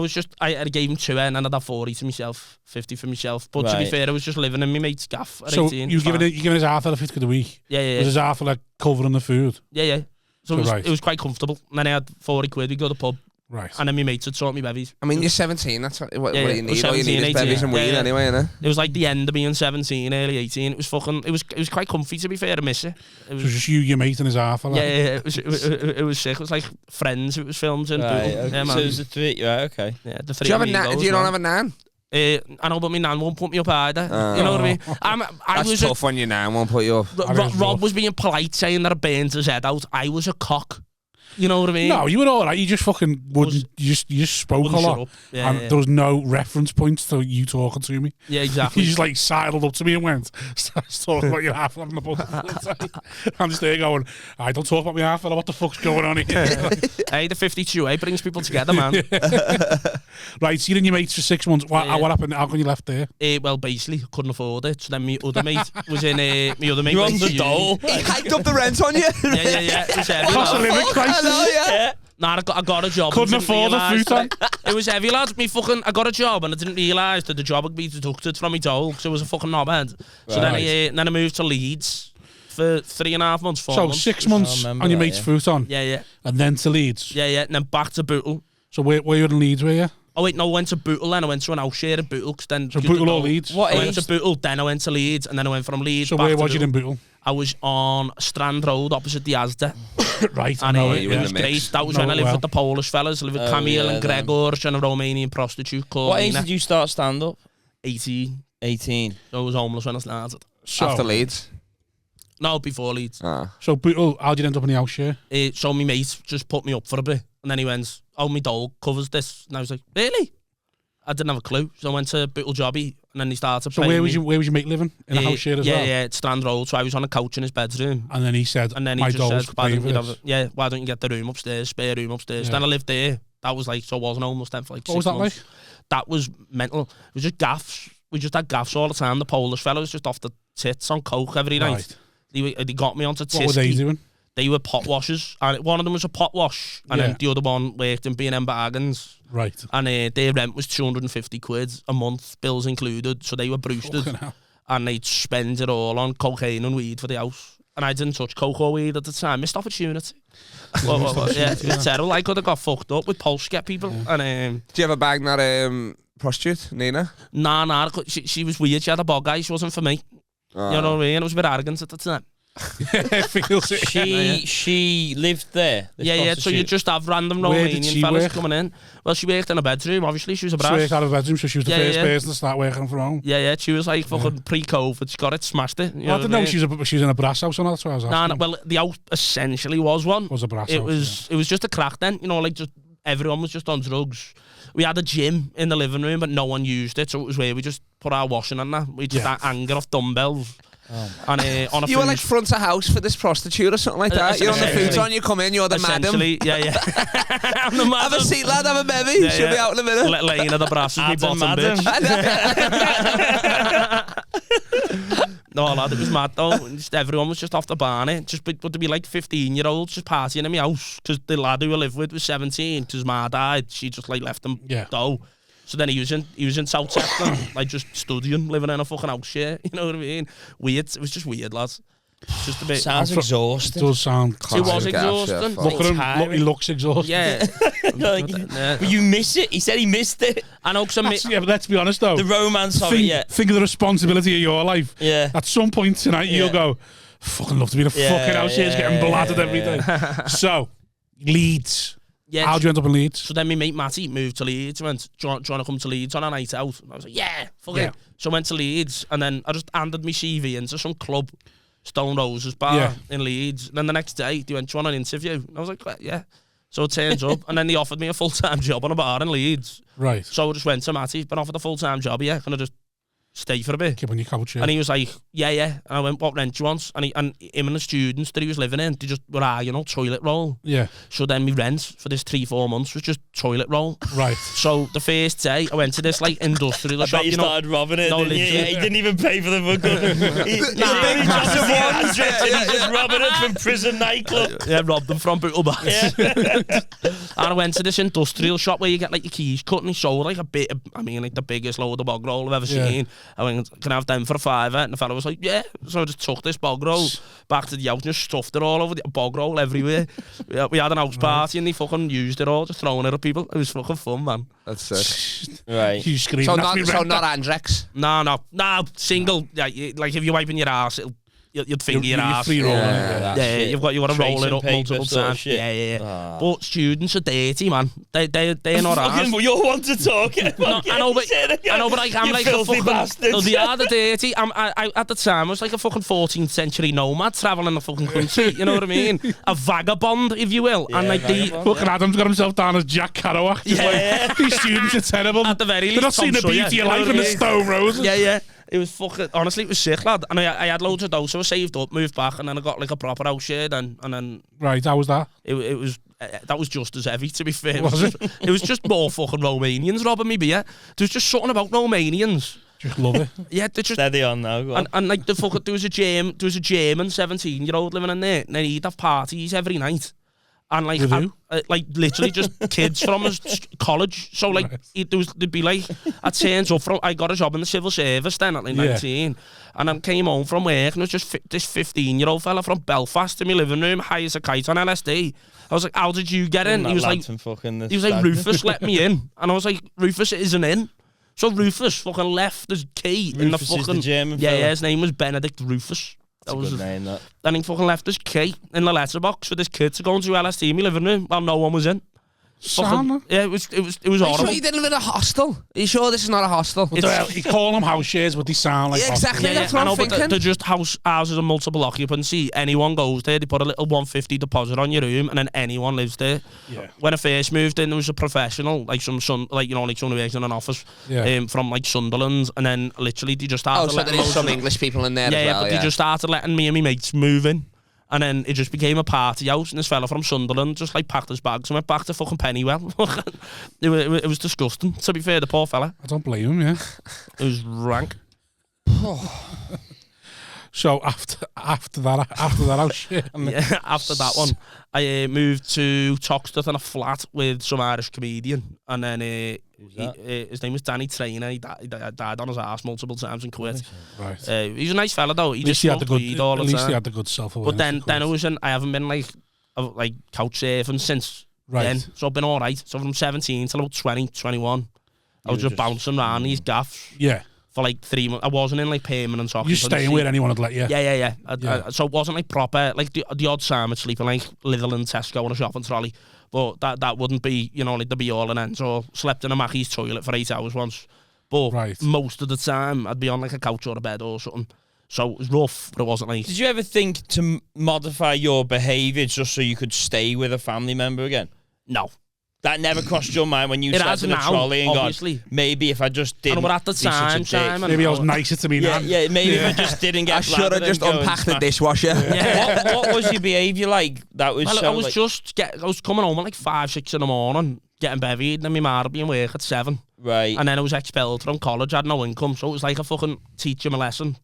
gave him 2 and then I'd have 40 to myself, 50 for myself. But to be Right. fair, I was just living in my mate's gaff at So 18. you giving his half a 50 quid a week? Yeah. Was his half like covering the food? Yeah. So Right. it was quite comfortable. And then I had 40 quid, we'd go to the pub. Right. And then my mates had taught me bevies. I mean, you're 17. That's what you Yeah, need. 17, All you need is 18, bevies and weed yeah. anyway, innit? It was like the end of being 17, early 18. It was quite comfy, to be fair. I miss it. So it was just you, your mate, and his half. Yeah. It was sick. It was like Friends. It was filmed in Right, Bootle. okay. Yeah, man. So it was a 3, right, okay. Yeah, the Do you have a amigos, nan? Do you not man. have a nan? I know, but my nan won't put me up either. You know what I mean? I That's was tough when your nan won't put you up. Rob was being polite, saying that I burned his head out. I was a cock. You know what I mean? No, you were all right. You just fucking wouldn't. You just spoke a Wouldn't shut lot, up. Yeah, and yeah. there was no reference points to you talking to me. Yeah, exactly. You just like sidled up to me and went, "Starts talking about your half on the bus." I'm just there going, "I don't talk about my half. What the fuck's going on here?" Hey, the 52A brings people together, man. Right, so you're in your mates for 6 months. What happened? How come you left there? Well, basically, couldn't afford it. So then my other mate was in. My other mate You're on went the to dole. He hiked up the rent on you. Yeah. It was heavy, Cost of lad. living crisis. Yeah. Nah, I got a job. Couldn't and didn't afford a realise futon. that- It was heavy, lads. I got a job and I didn't realise that the job would be deducted from my dole because it was a fucking knobhead. So Right. then I moved to Leeds for 3.5 months, 4 So months. 6 months I on remember your that, mate's yeah. futon, Yeah. and then to Leeds. Yeah. And then back to Bootle. So where you in Leeds, were you? Oh wait, no, I went to Bootle, then I went to an house share in Bootle. Then So Bootle or Leeds? What I went age? to Bootle, then I went to Leeds, and then I went from Leeds So back where to was you Bootle. in Bootle? I was on Strand Road opposite the Asda. Right, I And know it it. you in was the mix. great. That was Know when I it lived well. with the Polish fellas. I lived with Camille yeah, and them. Gregor and a Romanian prostitute called What age Nina. did you start stand-up? 18. 18. So I was homeless when I started. After Leeds. No, before Leeds. So Bootle, how'd you end up in the house share? So my mate just put me up for a bit. And then he went, oh, my dole covers this. And I was like, really? I didn't have a clue. So I went to Bootle Jobby, and then he started. So where was your mate living? In a house share as well? Yeah, at Strand Road. So I was on a couch in his bedroom. And then he said, my dolls could pay for this. Why don't you get the room upstairs, spare room upstairs? Yeah. Then I lived there. That was like, so I wasn't homeless then for like 6 months. What was that like? That was mental. It was just gaffs. We just had gaffs all the time. The Polish fellas just off the tits on coke every night. They got me onto Tisky. What were they doing? They were pot washers, and one of them was a pot wash, and then the other one worked in B&M Bargains. Right. And their rent was 250 quid a month, bills included, so they were broosted. And they'd spend it all on cocaine and weed for the house. And I didn't touch coke or weed at the time. Missed opportunity. It was terrible. I could have got fucked up with Polska people. Yeah. And do you ever bang that prostitute, Nina? Nah. She was weird. She had a bog eye. She wasn't for me. You know what I mean? It was a bit arrogant at the time. She lived there. Yeah. So you just have random Romanian fellas coming in. Well, she worked in a bedroom. Obviously, she was a brass. She worked out of a bedroom, so she was the first person to start working from home. Yeah. She was like fucking pre-COVID. She got it, smashed it. I didn't know she was in a brass house or not. That's what I was asking. Well, the house essentially was one. Was a brass house. It was just a crack then. You know, like just everyone was just on drugs. We had a gym in the living room, but no one used it. So it was where we just put our washing on that. We just had anger off dumbbells. And, on a you were like front of house for this prostitute or something like that. You're on the futon, you come in, you're the madam. Yeah. I'm the madam. Have a seat, lad, have a bevy. She'll be out in a minute. Laying at the brass with me bottom bitch. No, lad, it was mad though. Just everyone was just off the barney. But to be like 15-year-olds just partying in my house because the lad who I lived with was 17 because Ma died. She just like left him though. So then he was in South Sefton, like just studying, living in a fucking house share. You know what I mean? Weird. It was just weird, lads. Just a bit. Sounds exhausting. It does sound. It was exhausting. Look at him. He looks exhausted. Yeah. But you miss it. He said he missed it. I know. But let's be honest though. The romance of it. Think of the responsibility of your life. Yeah. At some point tonight, you'll go, fucking love to be the fucking house here, getting bladdered every day. So, Leeds. Yes. How'd you end up in Leeds? So then my mate Matty moved to Leeds. He went, do you want to come to Leeds on a night out? And I was like, fuck it. So I went to Leeds, and then I just handed my CV into some club, Stone Roses bar in Leeds. And then the next day, they went, do you want an interview? And I was like, yeah. So it turns up, and then they offered me a full-time job on a bar in Leeds. Right. So I just went to Matty, been offered a full-time job, can I just stay for a bit? Keep on your couch, And he was like, yeah. And I went, what rent do you want? And him and the students that he was living in, they just were toilet roll. Yeah. So then my rent for this 3-4 months was just toilet roll. Right. So the first day I went to this like industrial shop. I bet you started robbing it. No, he didn't even pay for the book. He just robbing it from prison nightclub. Yeah, robbed them from Bootle Bats. Yeah. And I went to this industrial shop where you get like your keys cut, and he sold like like the biggest load of bog roll I've ever seen. I went, can I have them for a £5? And the fella was like, yeah. So I just took this bog roll back to the house and just stuffed it all over the bog roll everywhere. We had an house party and they fucking used it all, just throwing it at people. It was fucking fun, man. That's sick. Right. You screaming so not Andrex? No, single. Yeah, like if you're wiping your ass, you'd finger your ass. Free rolling. You've got to roll it up multiple times. Yeah. But students are dirty, man. They're not ass. You want to talk? I know, but I'm like a fucking bastard. No, they are the dirty. I at the time I was like a fucking 14th century nomad traveling the fucking country. You know what I mean? A vagabond, if you will. And like fucking Adam's got himself down as Jack Kerouac. Like, these students are terrible. At the very least, they're not seeing the beauty of life in the Stone Roses. Yeah. It was fucking, honestly, it was sick, lad. And I had loads of dough, so I saved up, moved back, and then I got like a proper house share and then... Right, how was that? It was, that was just as heavy, to be fair. It was just more fucking Romanians robbing me beer. There's just something about Romanians. Just love it. Yeah, they're just... Steady on now, go on. And like, there was a German 17-year-old living in there, and then he'd have parties every night. And like, literally just kids from his college. So like, there'd be like, I got a job in the civil service then at like 19, and I came home from work and it was just this 15-year-old fella from Belfast in my living room, high as a kite on LSD. I was like, how did you get in? He was like, Rufus let me in, and I was like, Rufus isn't in. So Rufus fucking left his key in the fucking... Is the German fella? Yeah, his name was Benedict Rufus. That was a good name, that. Then he fucking left his key in the letterbox for this kid to go into LSD in my living room while no one was in. Sauna? Yeah, it was Are you horrible. sure you didn't live in a hostel? Are you sure this is not a hostel? You call them house shares, but they sound like exactly. That's what I'm thinking. They're just houses of multiple occupancy. Anyone goes there, they put a little 150 deposit on your room, and then anyone lives there. Yeah. When I first moved in, there was a professional, like someone who works in an office, from like Sunderland, and then literally they just started. Oh, so there is some English people in there as well. Yeah, but they just started letting me and my mates move in. And then it just became a party house, and this fella from Sunderland just like packed his bags and went back to fucking Pennywell. It was disgusting, to be fair, the poor fella. I don't blame him, yeah. It was rank. So after that house shit. Yeah, after that one, I moved to Toxteth in a flat with some Irish comedian, and then his name was Danny Trainer. He died on his ass multiple times and quit. Right. He's a nice fella though. He just smoked weed all the time. At least he had the good self-awareness. But then I haven't been like couch surfing since then, so I've been all right. So from 17 till about 20, 21, I was just bouncing around these gaffs. Yeah. For like 3 months. I wasn't in like permanent occupancy. You're staying where anyone would let you. Yeah. So it wasn't like proper, like the odd time I'd sleep in like Lidl and Tesco on a shopping trolley. But that wouldn't be, like the be all and end. So slept in a Mackey's toilet for 8 hours once. But most of the time I'd be on like a couch or a bed or something. So it was rough, but it wasn't nice. Did you ever think to modify your behaviour just so you could stay with a family member again? No. That never crossed your mind when you sat in a trolley and gone, maybe if I just didn't. But at the time, Simon, maybe I was nicer to me now. Yeah, maybe if I just didn't get. I should have just unpacked the dishwasher. Yeah. What was your behaviour like? That was. I was coming home at like 5, 6 in the morning, getting bevied, and then my ma would be in work at 7. Right. And then I was expelled from college. I had no income, so it was like a fucking teach him a lesson.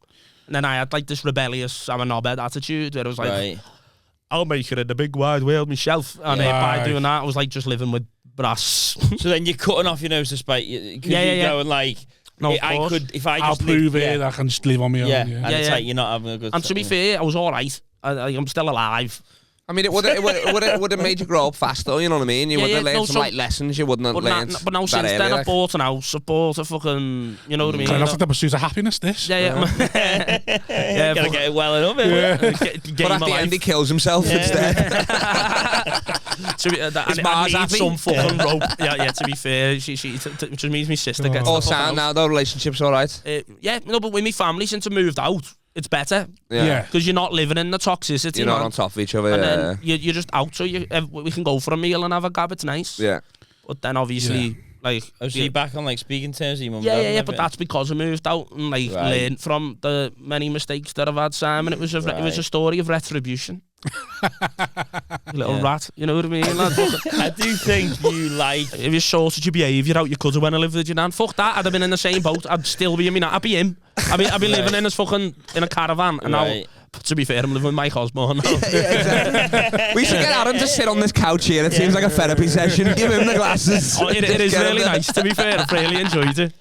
And then I had like this rebellious, I'm a knobhead attitude where it was like. Right. I'll make it in the big wide world myself. And by doing that, I was like just living with brass. So then you're cutting off your nose to spite you. Going like, no, I could, if I just I'll prove it, I can just live on my own. And it's like you're not having a good time. And to be fair, I was all right. I'm still alive. I mean, it would have made you grow up faster, you know what I mean? You would have learned some lessons you wouldn't have learned. But now since then, I bought an house, I bought a fucking, you know what I mean? That's like the pursuit of happiness, this. Yeah. Gotta get it well enough, But at the end, he kills himself instead. His Mars happy. Some fucking rope. Yeah, to be fair, she which means my sister gets all sound now, though, relationship's all right? But with my family, since I moved out, it's better. Yeah. Because you're not living in the toxicity. You're not on top of each other. And then you're just out, so we can go for a meal and have a gab. It's nice. Yeah. But then obviously, like. Oh, so you're back on like speaking terms with your mum? Yeah, but that's because I moved out and like learned from the many mistakes that I've had, Simon. It was a story of retribution. Little rat, you know what I mean? I do think you like. If you sorted your behaviour out, you could have when I lived with your nan. Fuck that, I'd have been in the same boat. I'd still be in my nan. I'd be him. I'd be living in a caravan, and now, to be fair, I'm living with Mike Osborne. Exactly. We should get Adam to sit on this couch here. It seems like a therapy session. Give him the glasses. It is really nice, to be fair. I've really enjoyed it.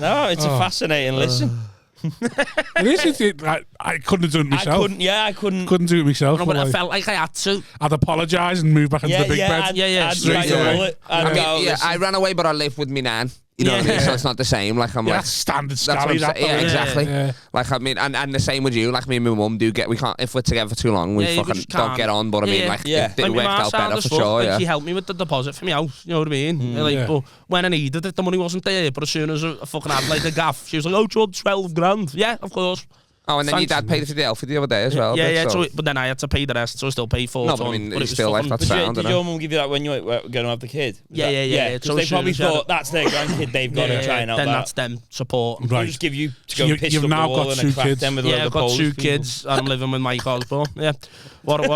No, it's a fascinating listen. It is. I couldn't have done it myself. I couldn't. Couldn't do it myself. No, but I felt like I had to. I'd apologise and move back into the big bed. Straight away. I ran away, but I lived with me nan. You know what I mean? So it's not the same. Like I'm like standard story. Yeah, exactly. Yeah. Like I mean, and the same with you. Like me and my mum we can't if we're together for too long, we fucking don't get on. But I mean, like it worked out better for sure. Like, she helped me with the deposit for my house. You know what I mean? But when I needed it, the money wasn't there. But as soon as I fucking had like a gaff, she was like, "Oh, do you want 12 grand?" Yeah, of course. Oh, and then your dad paid for the Adelphi the other day as well. Yeah. So, but then I had to pay the rest, so I still paid 4 No, but I mean, it's still like that's sound. Did your mum give you that when you were going to have the kid? Yeah. Because they probably thought that's their grandkid. They've got to try and help then that. that's them support. Right. Just give you to go piss up the wall and crack them with I've got 2 kids. I'm living with Mike Osborne. Yeah. What?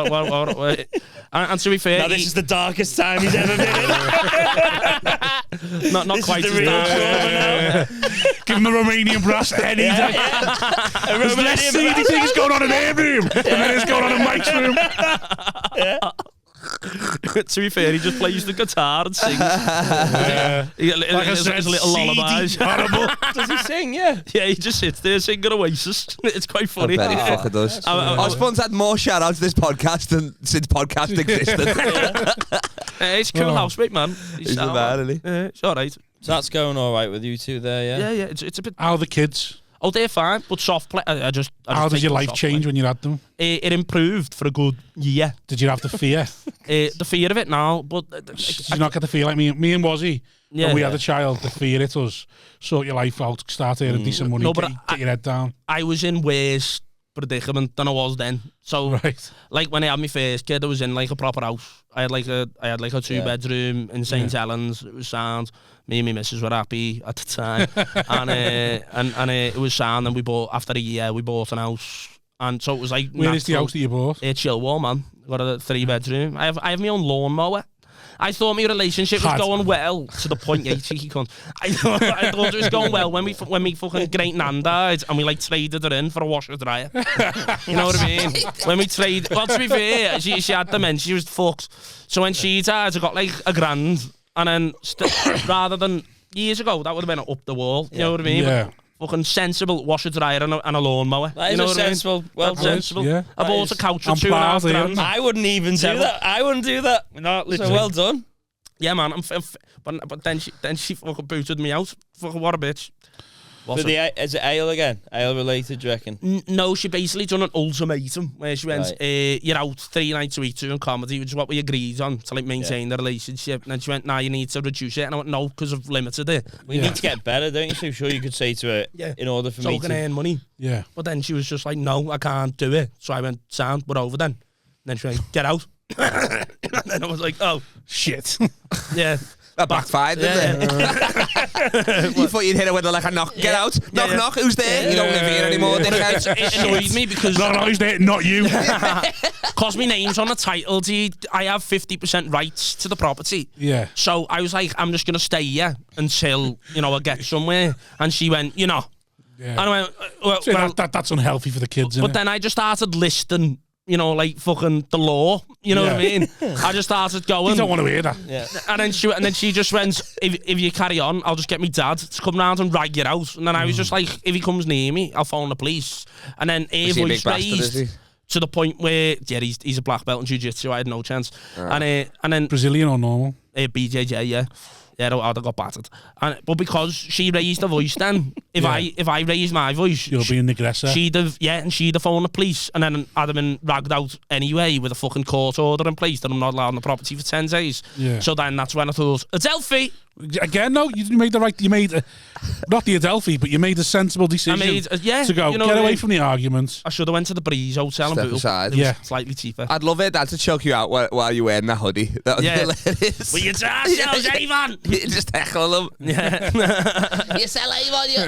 And to be fair, now this is the darkest time he's ever been in. Not quite as dark. Give him the Romanian brass any day. There's less seedy things going on in their room than there is going on in Mike's room. To be fair, he just plays the guitar and sings. Like his little lullabies. Horrible. Does he sing? Yeah. Yeah, he just sits there singing Oasis. It's quite funny. I bet he fucking does. Osborne's had more shout-outs to this podcast than since podcast existed. It's cool housemate, man. He's the man, isn't he? It's all right. So that's going all right with you two there, yeah? Yeah. It's a bit. How are the kids? Oh, they're fine, but soft play. I just How did your life soft change play. when you had them? It improved for a good year. Did you have the fear? The fear of it now, but Did you not get the fear like me and Wazzy? Yeah, when we had a child, the fear it was sort your life out, start earning decent money, no, but get your head down. I was in worse predicament than I was then. So, right. like when I had my first kid, I was in like a proper house. I had like a 2-bedroom in St. Helens. It was sound. Me and my missus were happy at the time, and it was sound. And after a year we bought an house, and so it was like. Where is the house that you bought? Chilwell, man. Got a 3-bedroom. I have my own lawnmower. I thought my relationship was going well to the point. Yeah, cheeky cunt. I thought it was going well when me fucking great nan died and we like traded her in for a washer dryer. You know what I mean? When we traded. Well, to be fair, she had dementia. She was fucked. So when she died, I got like $1,000, and then rather than years ago, that would have been up the wall. You know what I mean? Yeah. But, fucking sensible washer dryer and a lawnmower. That is you know a what sensible, I mean? well done. Sensible. Yeah. I bought a couch for $2,500. I wouldn't even do that. I wouldn't do that. No, literally. So well done. Yeah, man. But then she fucking booted me out. Fucking what a bitch. Is it ale again? Ale related, do you reckon? No, she basically done an ultimatum where she went, you're out 3 nights a week doing comedy, which is what we agreed on to like maintain the relationship. And then she went, nah, you need to reduce it. And I went, no, because I've limited it. We need to get better, don't you? So sure you could say to her, in order for so me I can to earn money. Yeah. But then she was just like, no, I can't do it. So I went, sound, we're over then. And then she went, get out. And then I was like, oh. Shit. Yeah. That backfired, didn't it? You thought you'd hit her with like a knock. Get out. Knock, knock. Who's there? You don't live here anymore, dickhead. It annoyed me because... No, who's there? Not you. Because my name's on the title deed, I have 50% rights to the property. Yeah. So I was like, I'm just going to stay here until, I get somewhere. And she went, Yeah. And I went, well, that's unhealthy for the kids, but then I just started listing... like fucking the law. You know what I mean? I just started going. You don't want to hear that. Yeah. And then she just went, if you carry on, I'll just get my dad to come round and rag you out. And then I was just like, if he comes near me, I'll phone the police. And then her voice raised to the point where, he's a black belt in jiu-jitsu. I had no chance. And then Brazilian or normal? BJJ, yeah. Yeah, I'd have got battered. But because she raised the voice then, if I raised my voice... You'll be an aggressor. She'd have phoned the police, and then I'd have been ragged out anyway with a fucking court order in place that I'm not allowed on the property for 10 days. Yeah. So then that's when I thought, Adelphi! Again, no, you made the right... You made... not the Adelphi, but you made a sensible decision to go, get away from the arguments. I should have went to the Breeze Hotel Step and aside. It was slightly cheaper. I'd love it, Dad, to choke you out while you're wearing that hoodie. That was hilarious. Will you try yourselves, Avon? You just heckle them. Yeah. You sell Avon, you.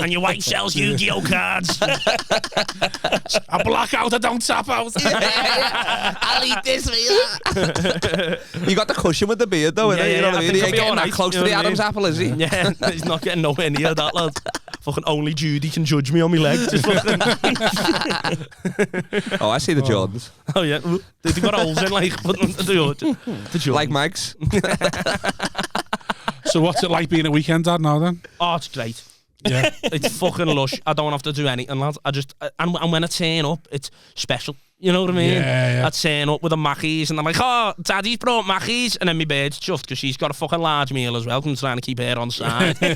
And your wife sells Yu-Gi-Oh cards. I black out, I don't tap out. I'll eat this for you. You got the cushion with the beard, though, innit? You know what I mean? He ain't getting that close to the Adam's apple, is he? Yeah, he's not getting nowhere near that, lad. Fucking only Judy can judge me on my legs. Oh, I see the Jordans. Oh, yeah. They've got holes in, like, put them to the Jordans. Like Mike's. So what's it like being a weekend dad now, then? Oh, it's great. Yeah. It's fucking lush. I don't have to do anything, lads. And when I turn up, it's special. You know what I mean? Yeah. I'd turn up with the Mackies and I'm like, oh, Daddy's brought Mackies. And then my bird's chuffed because she's got a fucking large meal as well. I'm trying to keep her on side. You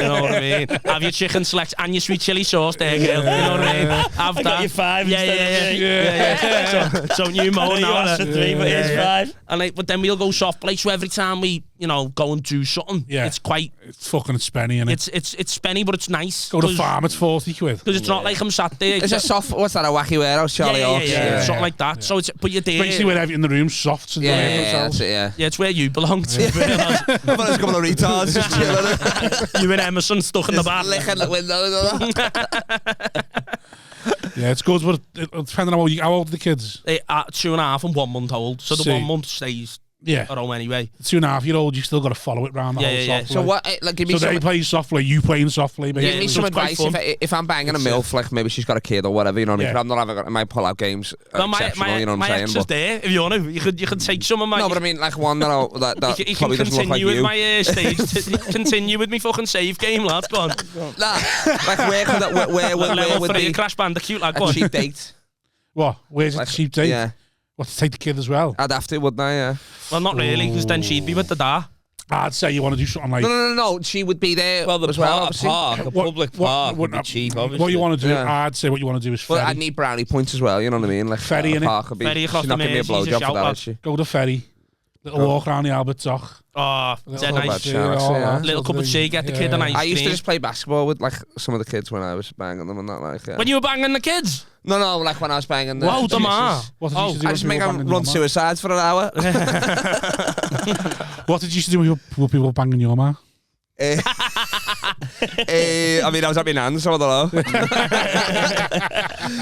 know what I mean? Have your chicken select and your sweet chili sauce there, girl. You know what I mean? Have I got you 5 Yeah. So new mode now. You asked for 3, but here's 5. And but then we'll go soft play. So every time we, go and do something, it's fucking spenny, innit? It's spenny, but it's nice. Go to the farm, it's 40 quid. Because it's not like I'm sat there. It's a soft, what's that, a wacky warehouse, Charlie Hawks? Yeah, something like that. So it's, but you're there. Basically where everything in the room's soft. So that's it, Yeah, it's where you belong to. I've got a couple of retards just chilling. You and Emerson stuck in the bath. Licking the windows. Yeah, it's good, but depending on how old are the kids? 2.5 and 1 month old. So the 1 month stays at home anyway. 2.5-year-old, you still got to follow it round the whole softly. So what? Like, give me they play softly, you playing softly. Basically. Give me some advice. If I'm banging a MILF, like maybe she's got a kid or whatever, you know what I mean? But I'm not having. I might pull out games. Well, exceptional, you know what my I'm saying? ex is there. If you want to, you could take some of my. No, but I mean, like one that you probably can doesn't look like continue with you. my stage. Continue with me fucking save game, lad. Go on. Nah, like where would be Crash Bandicoot, like a cheap date? What? Where's a cheap date? Yeah. What, to take the kid as well? I'd have to, wouldn't I? Yeah. Well, not really, because then she'd be with the dad. I'd say you want to do something like... No. She would be there. Well, as well, a public park would be cheap, obviously. What you want to do, I'd say what you want to do is ferry. Well, I'd need brownie points as well, you know what I mean? Like ferry in it. Ferry across she's not giving me a blowjob for that, is she? Go to ferry. Little walk around the Albert Dock. Oh, dead nice. Little cup of tea, get the kid an ice cream. I used to just play basketball with like some of the kids when I was banging them and that, like. When you were banging the kids? No, like when I was banging them. Wow, I just make them run suicides for an hour. What did you used to do with people banging your ma? I mean, I was at my nan's, so I don't know.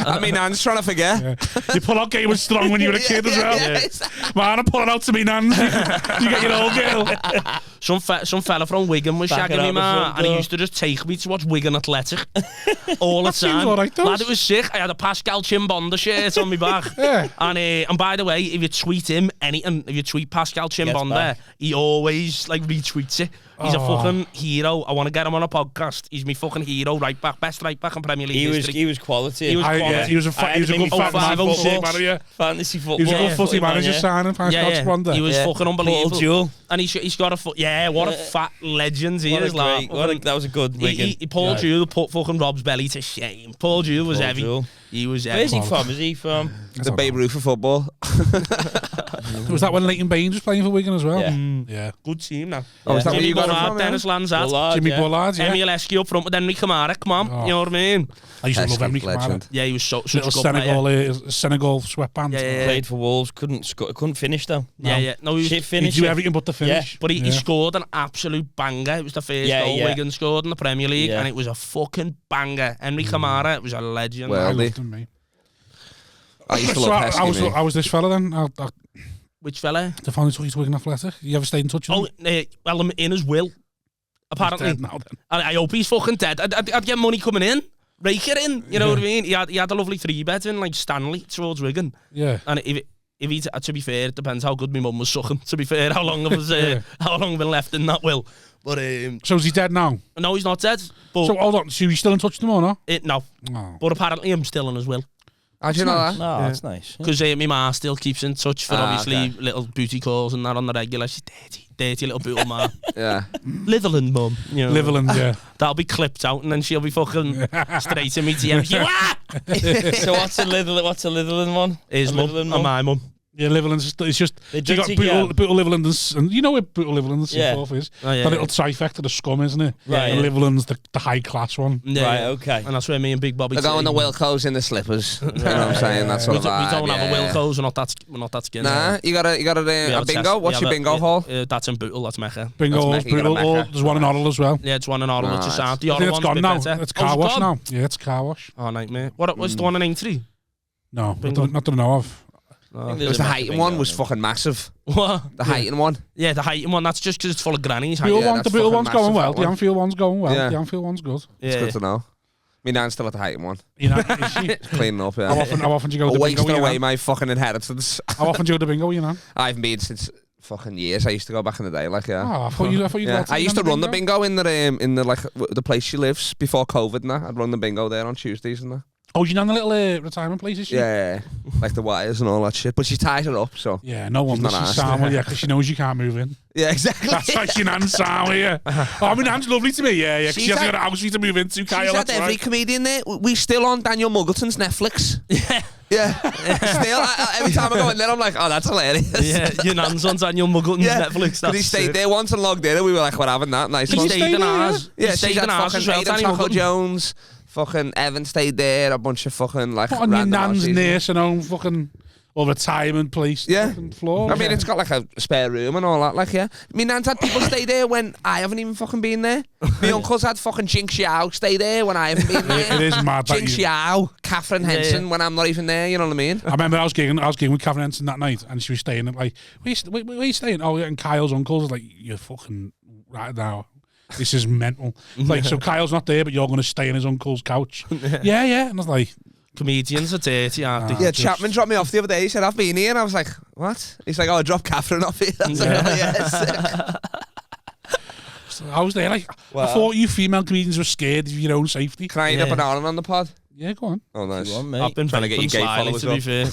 At my nan's trying to forget. Yeah. You pull out Game was strong when you were a kid as well. Man, I pull it out to me nan's. You get your old girl. Some fella from Wigan was shagging me, man, and he used to just take me to watch Wigan Athletic all the time. Right, lad, it was sick. I had a Pascal Chimbonda shirt on my back. And by the way, if you tweet him anything, if you tweet Pascal Chimbonda, he always like retweets it. He's a fucking hero. I want to get him on a podcast. He's my fucking hero, right back, best right back in Premier League history. He was quality. He was a good fantasy football. He was a good footy manager signing. He was fucking unbelievable. Paul Jewell. And he's got a foot. Yeah, what a fat legend he is. That was a good Wigan. Paul Jewell put fucking Rob's belly to shame. Paul Jewell was heavy. He was heavy. Where's he from? Is he from the Babe Ruth of football? Was that when Leighton Baines was playing for Wigan as well? Yeah. Good team now. Oh, is that Jimmy where you got Bullard, from? Dennis Lansat. Jimmy Bullard, yeah. Emil Esky up front with Henry Kamara. Come on, you know what I mean? I used to love Henry Kamara. Yeah, he was such a good Senegal sweatband. Yeah. Played for Wolves, couldn't finish though. Yeah. No, he shit finish. He do everything but the finish. Yeah. But he scored an absolute banger. It was the first goal Wigan scored in the Premier League, and it was a fucking banger. Henry Kamara was a legend. I loved him, mate. I used to love Heskey, I was this fella then. Which fella? The family took you to Wigan Athletic. You ever stayed in touch with him? Well, I'm in his will. Apparently. He's dead now, then. I hope he's fucking dead. I'd get money coming in. Rake it in. You know what I mean? He had a lovely 3-bed in, like Stanley, towards Wigan. Yeah. And if he, to be fair, it depends how good my mum was sucking. To be fair, how long I've been left in that will. But so is he dead now? No, he's not dead. But so hold on, so you still in touch with him or not? No. Oh. But apparently I'm still in his will. How do you know that? No, that's nice. Because my ma still keeps in touch for obviously little booty calls and that on the regular. She's dirty little bootle ma. Yeah. Litherland mum. You know, Litherland, yeah. That'll be clipped out and then she'll be fucking straight in me TM. So what's a Litherland one? His mum and my mum. Yeah, Liverland's it's just you got Bootle Liverland and you know where Bootle Liverland and so forth is. The little trifecta, the scum, isn't it? Right. And Liverland's the high class one. Yeah. Right, okay. And that's where me and Big Bobby. They're going the Wilcos in the slippers. You know what I'm saying? That's sort of vibe. We don't have a Wilcos. We're not that skinny. Nah, you got a bingo. What's your bingo hall? That's in Bootle. That's Mecca. Bingo hall's Bootle. There's one in Oddle as well. Yeah, it's one in Oddle. It's just sound. The I think it's gone now. It's car wash now. Yeah, it's car wash. Oh, nightmare. What was the one in Aintree? No, not that I know of. It was the Heighton one was fucking massive. What? The Heighton one. Yeah, the Heighton one. That's just because it's full of grannies. The Bootle one's going well. The Anfield one's going well. The Anfield one's good. It's good to know. My nan's still at the Heighton one. You know, is she? Cleaning up, yeah. How often do you go to the bingo? Wasting away my fucking inheritance. How often do you go to bingo, you know? I haven't been since fucking years. I used to go back in the day, like, yeah. Oh, I thought you I used to run the bingo in the like the place she lives before COVID and that. I'd run the bingo there on Tuesdays and that. Oh, you know the little retirement place, is she? Yeah, like the wires and all that shit. But she ties it up, so... Yeah, no wonder she's sound with you, because she knows you can't move in. Yeah, exactly. That's why she Nan's sound with you. Oh, my Nan's lovely to me, yeah, because she hasn't got a house for you to move into, Kyle. She's had every comedian there. We still on Daniel Muggleton's Netflix. Yeah. Still, every time I go in there, I'm like, oh, that's hilarious. Yeah, your Nan's on Daniel Muggleton's Netflix. Because he stayed there once and logged in, and we were like, we're having that. Nice one. He stayed in ours. Yeah, she had fucking Aidan Taco Jones. Fucking Evan stayed there, a bunch of fucking like. What on your Nan's nursing home fucking or retirement place? Yeah, floor. I mean, it's got like a spare room and all that. Like, yeah, my nan's had people stay there when I haven't even fucking been there. My uncle's had fucking Jinx Yao stay there when I haven't been there. It is mad. Jinx Yao, Catherine Henson when I'm not even there. You know what I mean? I remember I was gigging with Catherine Henson that night, and she was staying at like, where are you staying? Oh, and Kyle's uncle was like, you're fucking right now. This is mental. Like, so Kyle's not there, but you're going to stay in his uncle's couch. Yeah. And I was like... Comedians are dirty, aren't they? Yeah, Chapman dropped me off the other day. He said, I've been here. And I was like, what? He's like, oh, I dropped Catherine off here. I was like, oh, yes. So I was there like, I thought you female comedians were scared of your own safety. Can I eat a banana on the pod? Yeah, go on. Oh, nice. I've been trying to get your gay followers up. To be fair.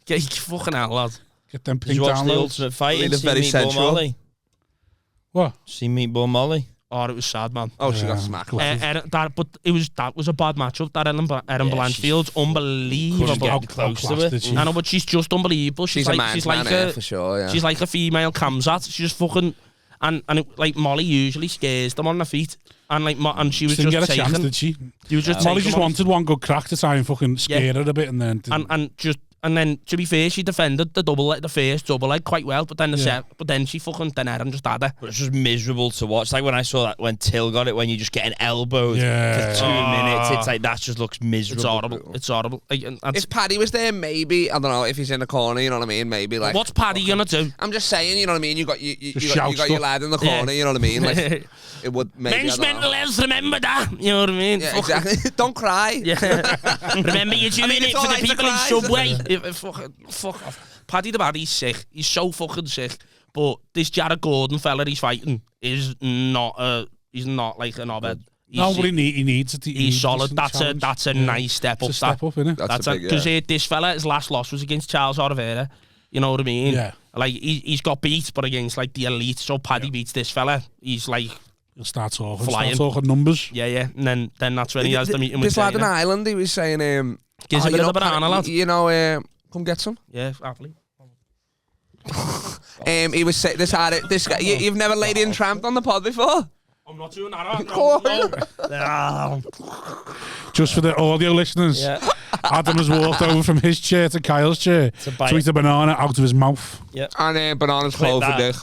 Get your fucking hell, lad. Get them pink downloads. Did you watch the Ultimate Fighting? It's very sensual. What? See Meatball Molly? Oh, it was sad, man. Oh, she got smacked. But that was a bad matchup. That Erin Blanchfield's unbelievable. How close to it. I know, but she's just unbelievable. She's like for sure. Yeah. She's like a female Kamzat. She's just fucking like Molly usually scares them on their feet. And she was didn't just get a chance, did she? Molly just wanted one good crack to try and fucking scare her a bit, and then and then to be fair, she defended the first double leg quite well, but then then she fucking Erin just had her. But it's just miserable to watch. Like when I saw that when Till got it, when you just get an elbow for 2 minutes, it's like that just looks miserable. It's horrible. If Paddy was there, maybe I don't know if he's in the corner. You know what I mean? Maybe like what's Paddy gonna do? I'm just saying. You know what I mean? You got your lad in the corner. You know what I mean? Like it would maybe. Men's mental health. Remember that. You know what I mean? Yeah, exactly. Don't cry. Yeah. Remember you're doing it for the people in Subway. Fuck off. Paddy the Baddy's sick. He's so fucking sick. But this Jared Gordon fella he's fighting is not he's not like an obed. No, but he needs it. He's solid. That's a nice step up. It's a step up, isn't it? That's big, because this fella, his last loss was against Charles Oliveira. You know what I mean? Yeah. Like he's got beat, but against like the elite. So Paddy beats this fella. He's like he'll start talking numbers. Yeah. And then that's when he has the meeting with this lad in Ireland. He was saying, gives a bit of a banana, lad. You know, come get some. Yeah, happily. He was saying this guy. You've never laid in tramped on the pod before. I'm not doing that. No. Just for the audio listeners, Adam has walked over from his chair to Kyle's chair to eat a banana out of his mouth. Yeah. And bananas close for dick.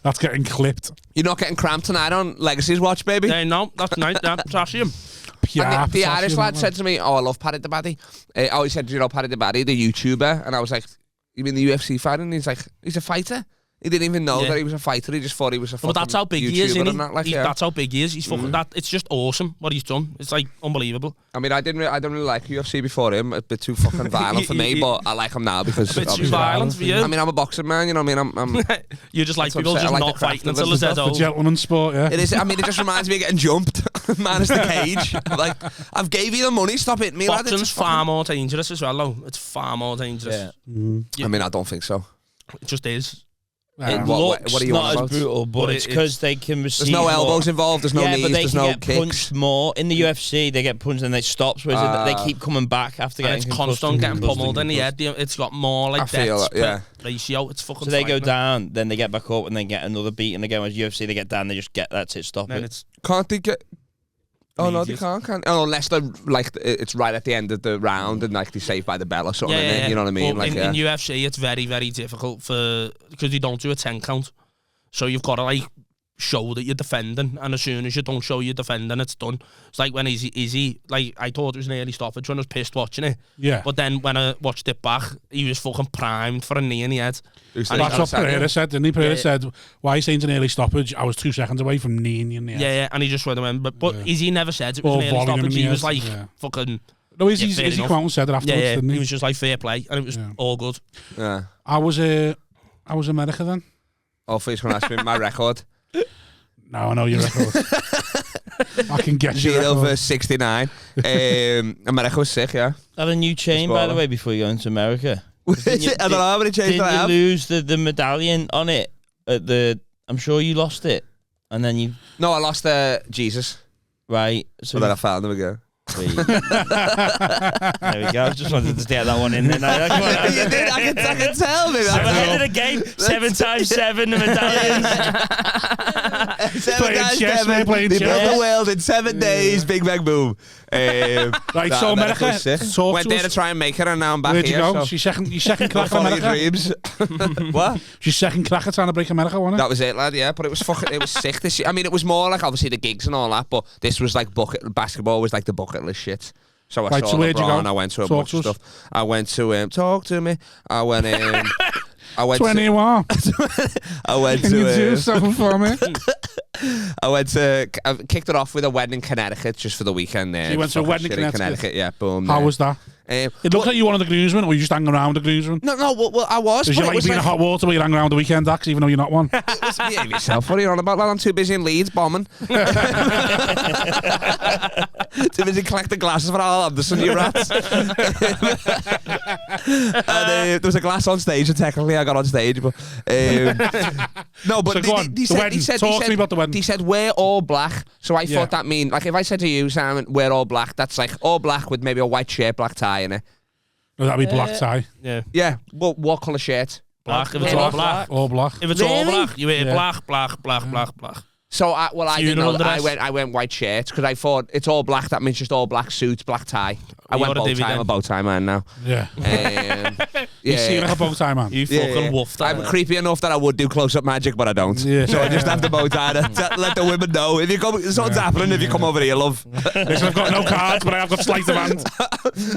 That's getting clipped. You're not getting cramped tonight on Legacy's watch, baby? No, that's nice. That's potassium. The Irish lad said to me, "Oh, I love Paddy the Baddy." He said, "Do you know Paddy the Baddy, the YouTuber?" And I was like, "You mean the UFC fighter?" And he's like, "He's a fighter." He didn't even know that he was a fighter. He just thought he was a fucking But that's how big YouTuber he is, isn't he? Like, That's how big he is. He's fucking that. It's just awesome what he's done. It's like unbelievable. I mean, I don't really like UFC before him. A bit too fucking violent for me, but I like him now because a bit too violent for you. I mean, I'm a boxing man. You know what I mean? I'm you just like people just not fighting until it's dead. The gentleman's sport, yeah. It is. I mean, it just reminds me of getting jumped. Minus the cage. Like, I've gave you the money. Stop hitting me. Boxing's far more dangerous as well, though. It's far more dangerous. I mean, I don't think so. It just is. It looks what not as brutal, but it's because they can receive. There's no elbows involved. There's no knees. But they there's can no get kicks. punched more in the UFC. They get punched and they stop. Whereas they keep coming back after getting. It's constant getting pummeled in the head. It's got more like deaths per ratio. It's fucking. So they go down, then they get back up, and then get another beat, and again with UFC they get down, they just get that's it, stop it. Can't they get? Oh no, they can't. Oh, unless they're like it's right at the end of the round and like they saved by the bell or something. Yeah. You know what I mean? Well, like in UFC, it's very, very difficult because you don't do a 10 count. So you've got to like show that you're defending, and as soon as you don't show you're defending, it's done. It's like when Izzy, like I thought it was an early stoppage when I was pissed watching it. Yeah. But then when I watched it back, he was fucking primed for a knee in the head. That's what Pereira said, didn't he? Pereira said, "Why are you saying it's an early stoppage? I was 2 seconds away from kneeing you in the head." Yeah, and he just went away. But Izzy never said it was an early stoppage. He was like fucking. No, Izzy came out and said it afterwards, didn't he? He was just like fair play, and it was all good. Yeah. I was America then. Oh, please can ask me my record. No, I know your record. I can guess your record. 0-69. America was sick, yeah. Have a new chain, by the way, before you go into America. I don't know how many chains I have. Didn't you lose the medallion on it at the? I'm sure you lost it, and then you. No, I lost Jesus. Right. So then I found them again. There we go. I just wanted to get that one in there. You did. I can tell me. I'm ahead of the game. 7x7 the medallions. 7x7. They broke the world in 7 days. Big bang boom. Right, so America went there to try and make it, and now I'm back here. Where'd you go? She's second crack at America. Dreams. What? She's second crack at trying to break America, wasn't it? That was it, lad. Yeah, but it was sick. This year. I mean, it was more like obviously the gigs and all that, but this was like basketball was like the bucket list shit. So I saw LeBron, and I went to a bunch of stuff. I went to talk to me. I went 21. I went Can you do something for me? I kicked it off with a wedding in Connecticut just for the weekend. So you went to a wedding in Connecticut? Yeah, boom. How was that? It looked like you wanted the groomsmen, or you just hang around the groomsmen. No, well, I was. Because you like being in hot water where you hang around the weekend acts, even though you're not one. Behave yourself. What are you on about? Well, I'm too busy in Leeds bombing. Too busy collecting glasses for Al Anderson, you rats. And, there was a glass on stage, and technically I got on stage, but no. But so go on. He said, talk to me about the wedding. He said wear all black. So I thought that mean like if I said to you, Simon, wear all black. That's like all black with maybe a white shirt, black tie in it. No, that'd be black tie. Yeah. Yeah. Well, what colour shirt? Black. If it's all black. All black. If it's all black, you wear black. So I didn't know that. I went white shirt because I thought it's all black. That means just all black suits, black tie. I went bow tie. I'm a bow tie man now. Yeah. You see like a bow tie man. You fucking woofed that. I'm creepy enough that I would do close up magic, but I don't. Yeah. So I just have the bow tie to let the women know. If you come, something's happening. If you come over here, love. Listen, I've got no cards, but I have got sleight of hand.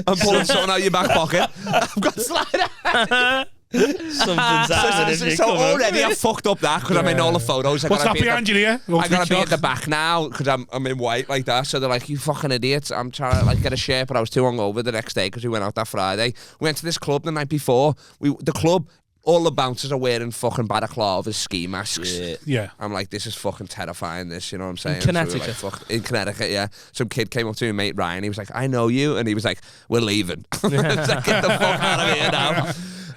I'm pulling something out your back pocket. I've got sleight of hand. Something's happening. So already I fucked up that because I'm in all the photos. What's that behind you here? I gotta be at the back now because I'm in white like that. So they're like, you fucking idiots. I'm trying to like get a shirt, but I was too hungover the next day because we went out that Friday. We went to this club the night before. The club, all the bouncers are wearing fucking balaclavas, ski masks. Yeah. I'm like, this is fucking terrifying, this, you know what I'm saying? In Connecticut. So like, in Connecticut, yeah. Some kid came up to me, mate Ryan, he was like, I know you. And he was like, we're leaving. I was like, get the fuck out of here now.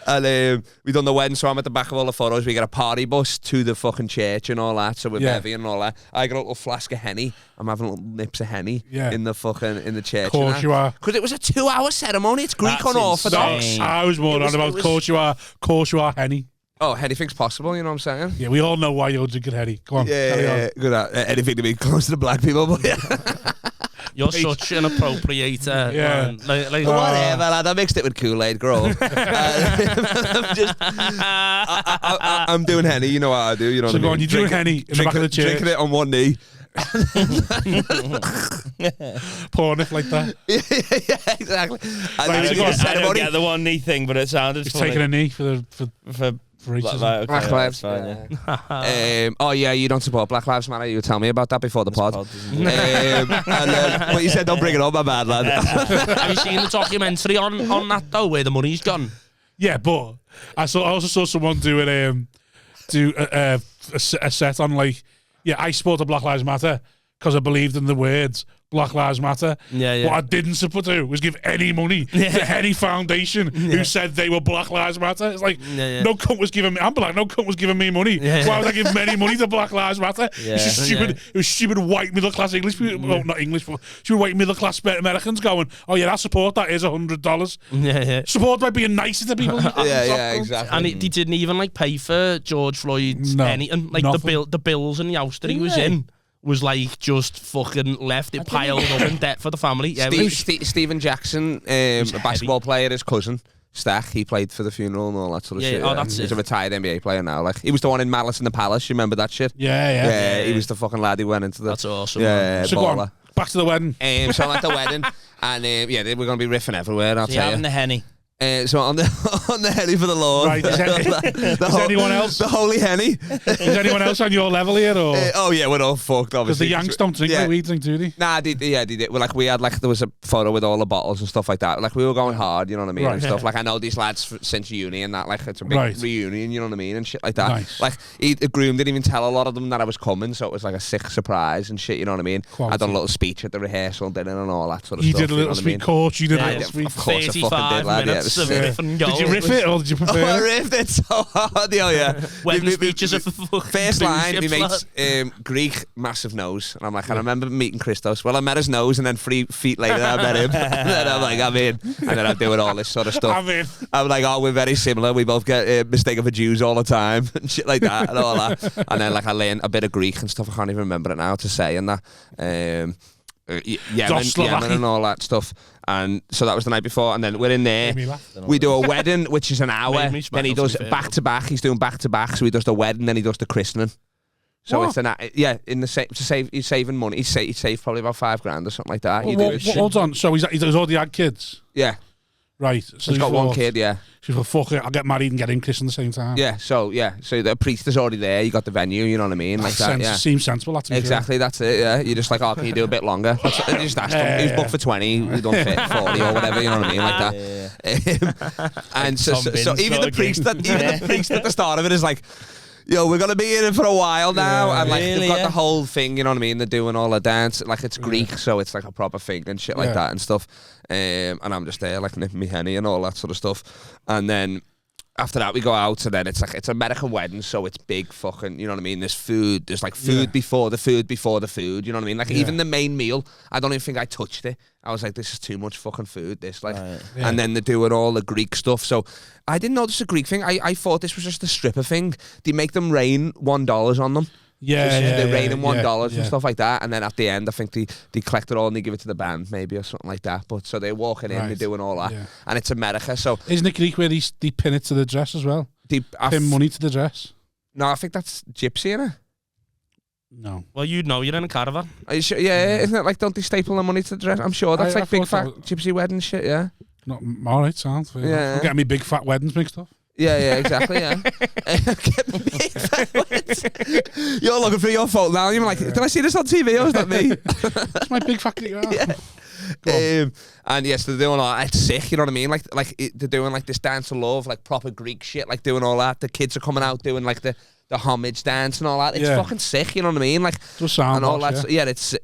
And we done the wedding, so I'm at the back of all the photos. We got a party bus to the fucking church and all that. So we're bevy and all that. I got a little flask of Henny. I'm having little nips of Henny in the church. Of course you are. Because it was a 2-hour ceremony. It's Greek unorthodox. I was more on about course you are Henny. Oh, anything's possible, you know what I'm saying? Yeah, we all know why you're drinking Henny. Go on, carry on. Good at anything to be close to the black people, but yeah. You're such an appropriator. Yeah. Like, whatever, lad. I mixed it with Kool-Aid, grow up. I'm doing Henny, you know what I do, you know what I mean? So go on, you're doing Henny in the back of the church. Drinking it on one knee. Pouring it like that. Yeah, exactly. I don't get the one knee thing, but it sounded He's funny. taking a knee for racism. Black Lives. Fine, yeah. Oh yeah, you don't support Black Lives Matter. You tell me about that before the pod. But you said don't bring it up, my bad lad. Have you seen the documentary on that though, where the money's gone? Yeah, but I also saw someone do a set on like, I supported Black Lives Matter because I believed in the words Black Lives Matter. Yeah. What I didn't support to was give any money to any foundation who said they were Black Lives Matter. It's like, no cunt was giving me, I'm black, no cunt was giving me money. Why would I give any money to Black Lives Matter? It's just stupid, it was stupid white middle class English people, well, not English, but stupid white middle class Americans going, oh yeah, I support that, is $100. Yeah. Support by being nicer to people. yeah, exactly. And they didn't even like pay for George Floyd's anything. Like the bills and the house that he was in was like just fucking left it piled up in debt for the family. Yeah, Steven Jackson, a basketball player, his cousin Stack, he played for the funeral and all that sort of shit. Oh, that's He's a retired NBA player now. Like he was the one in Malice in the Palace. You remember that shit? Yeah. He was the fucking lad who went into the. That's awesome. Yeah, so go on, back to the wedding. So I'm at the wedding, and we're gonna be riffing everywhere. I'll tell you. Having the Henny. So on the Henny for the Lord. Right, is anyone else? The holy Henny. Is anyone else on your level here? Or? Oh yeah, we're all fucked, Because obviously. the Yanks don't drink like we drink, do they? Nah, they did. Well, like we had there was a photo with all the bottles and stuff like that. Like we were going hard, you know what I mean, and stuff. Like I know these lads since uni and that. Like it's a big reunion, you know what I mean, and shit like that. Nice. Like the groom didn't even tell a lot of them that I was coming, so it was like a sick surprise and shit. You know what I mean? Quality. I done a little speech at the rehearsal dinner and all that sort of you stuff. You did a little speech, coach. You did a little speech. Of course, I fucking did, lad. Did you riff it or did you prepare I riffed it so hard, yeah. When the speeches of the first line, he makes Greek massive nose, and I'm like, I remember meeting Christos. Well, I met his nose, and then 3 feet later, I met him. And then I'm like, I'm in, and then I'm doing all this sort of stuff. I'm in. I'm like, oh, we're very similar. We both get mistaken for Jews all the time, and shit like that, and all that. And then like I learned a bit of Greek and stuff. I can't even remember it now to say, and that. Yemen and all that stuff. And so that was the night before, and then we're in there. We do a wedding, which is an hour. Then he does back to back. He's doing back to back. So he does the wedding, then he does the christening. So it's in the to save, he's saving money. He saved probably about $5,000 or something like that. Hold on. So he does all the ad kids. Yeah. Right. So he's got one kid, yeah. She's like, fuck it, I'll get married and get him christened at the same time. Yeah, so the priest is already there, you got the venue, you know what I mean? Like that, yeah. Seems sensible, that to be exactly, fair. that's it, yeah. You're just like, oh, can you do a bit longer? You just asked him, he was booked for 20, we done 40 or whatever, you know what I mean? Like that. And so even the priest at the start of it is like, yo, we're gonna be in it for a while now, and like they've got the whole thing, you know what I mean? They're doing all the dance, like it's Greek, so it's like a proper thing and shit like that and stuff. And I'm just there, like nipping me henny and all that sort of stuff. And then after that, we go out, and then it's like it's American wedding, so it's big fucking, you know what I mean? There's food, there's like food before the food before the food, you know what I mean? Like even the main meal, I don't even think I touched it. I was like, this is too much fucking food, this, like. And then they're doing all the Greek stuff. So I didn't know this was a Greek thing. I thought this was just a stripper thing. They make them rain $1 on them. They rain them $1 and stuff like that. And then at the end, I think they collect it all and they give it to the band, maybe, or something like that. But so they're walking in, they're doing all that. Yeah. And it's America, so. Isn't it Greek where they pin it to the dress as well? Pin money to the dress? No, I think that's gypsy, innit? No. Well, you'd know, you're in a caravan. Are you sure? Yeah, isn't it like, don't they staple the money to the dress? I'm sure that's like big fat gypsy wedding shit, yeah. Not alright, sounds. Yeah. I'm getting me big fat weddings mixed up. Yeah, exactly, yeah. You're looking through your phone now, you're like, did I see this on TV or is that me? It's my big fat and yes, they're doing all that. It's sick, you know what I mean? Like they're doing like this dance of love, like proper Greek shit, like doing all that. The kids are coming out doing like the homage dance and all that. It's fucking sick, you know what I mean? Like just sound and all that. Yeah, it's